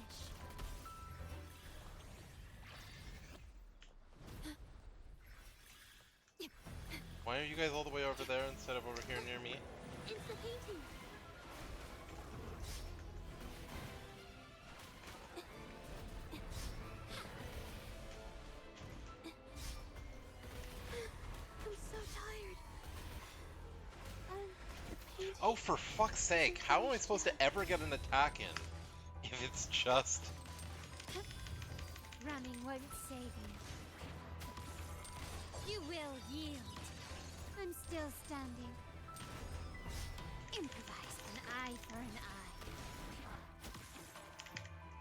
Why are you guys all the way over there instead of over here near me? It's the painting. I'm so tired. The painting. Oh, for fuck's sake, how am I supposed to ever get an attack in if it's just... Running won't save you. You will yield. I'm still standing. Improvise an eye for an eye.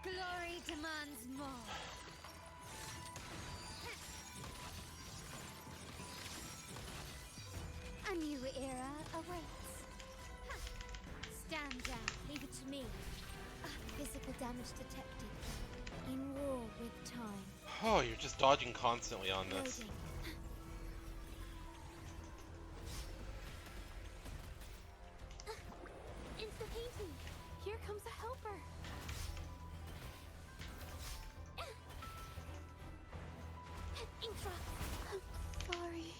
Glory demands more. A new era awaits. Stand down. Leave it to me. Physical damage detected. In war with time. Oh, you're just dodging constantly on this. Loading. It's the painting. Here comes a helper. Intra. I'm sorry.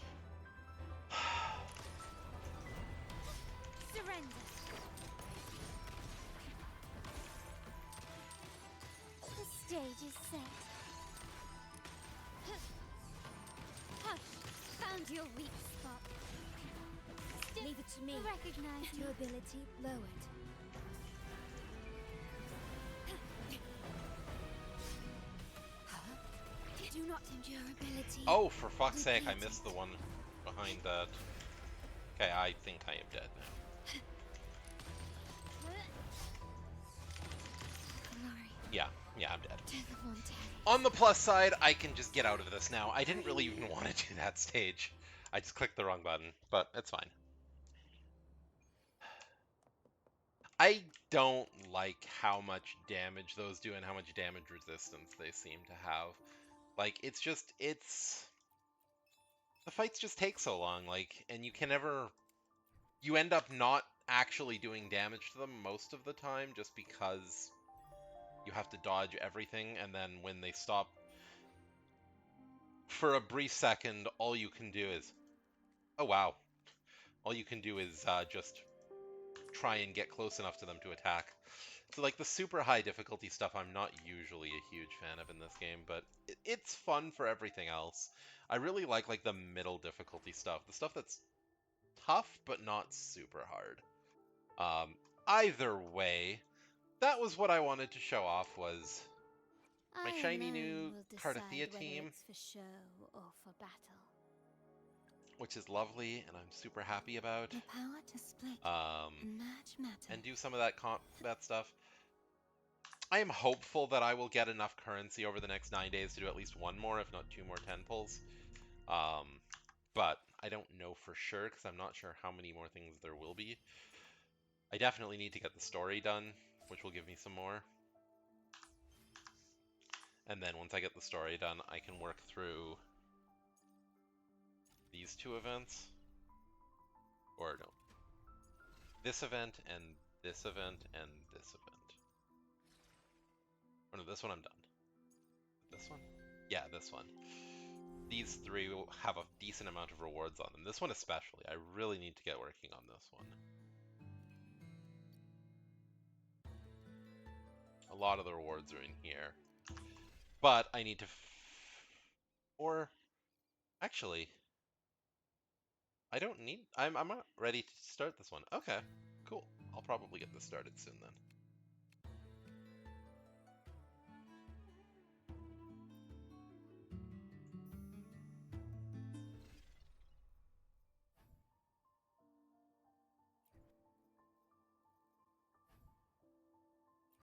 Surrender. The stage is set. Hush! Found your weak spot. Leave it to me. Recognize your ability lowered. Do not endure ability. Oh, for fuck's sake, I missed the one behind that. Okay, I think I am dead now. Glory Yeah, I'm dead. to the Montaigne. On the plus side, I can just get out of this now. I didn't really even want to do that stage. I just clicked the wrong button, but it's fine. I don't like how much damage those do and how much damage resistance they seem to have. Like, it's... The fights just take so long, like, and you can never... You end up not actually doing damage to them most of the time just because you have to dodge everything, and then when they stop for a brief second, all you can do is... Oh, wow. All you can do is just try and get close enough to them to attack. So, like, the super high difficulty stuff I'm not usually a huge fan of in this game, but it's fun for everything else. I really like, the middle difficulty stuff. The stuff that's tough, but not super hard. Either way, that was what I wanted to show off, was my I shiny alone new will decide Cardathia whether team, it's for show or for battle. which is lovely, and I'm super happy about. The power to split and merge matter. And do some of that combat stuff. I am hopeful that I will get enough currency over the next 9 days to do at least one more, if not 2 more 10 pulls. But I don't know for sure, because I'm not sure how many more things there will be. I definitely need to get the story done, which will give me some more. And then once I get the story done, I can work through these 2 events. Or no. This event, and this event, and this event. Oh no, this one I'm done. This one? Yeah, this one. These 3 will have a decent amount of rewards on them. This one especially. I really need to get working on this one. A lot of the rewards are in here. But I need to... Or... Actually... I don't need... I'm not ready to start this one. Okay, cool. I'll probably get this started soon then.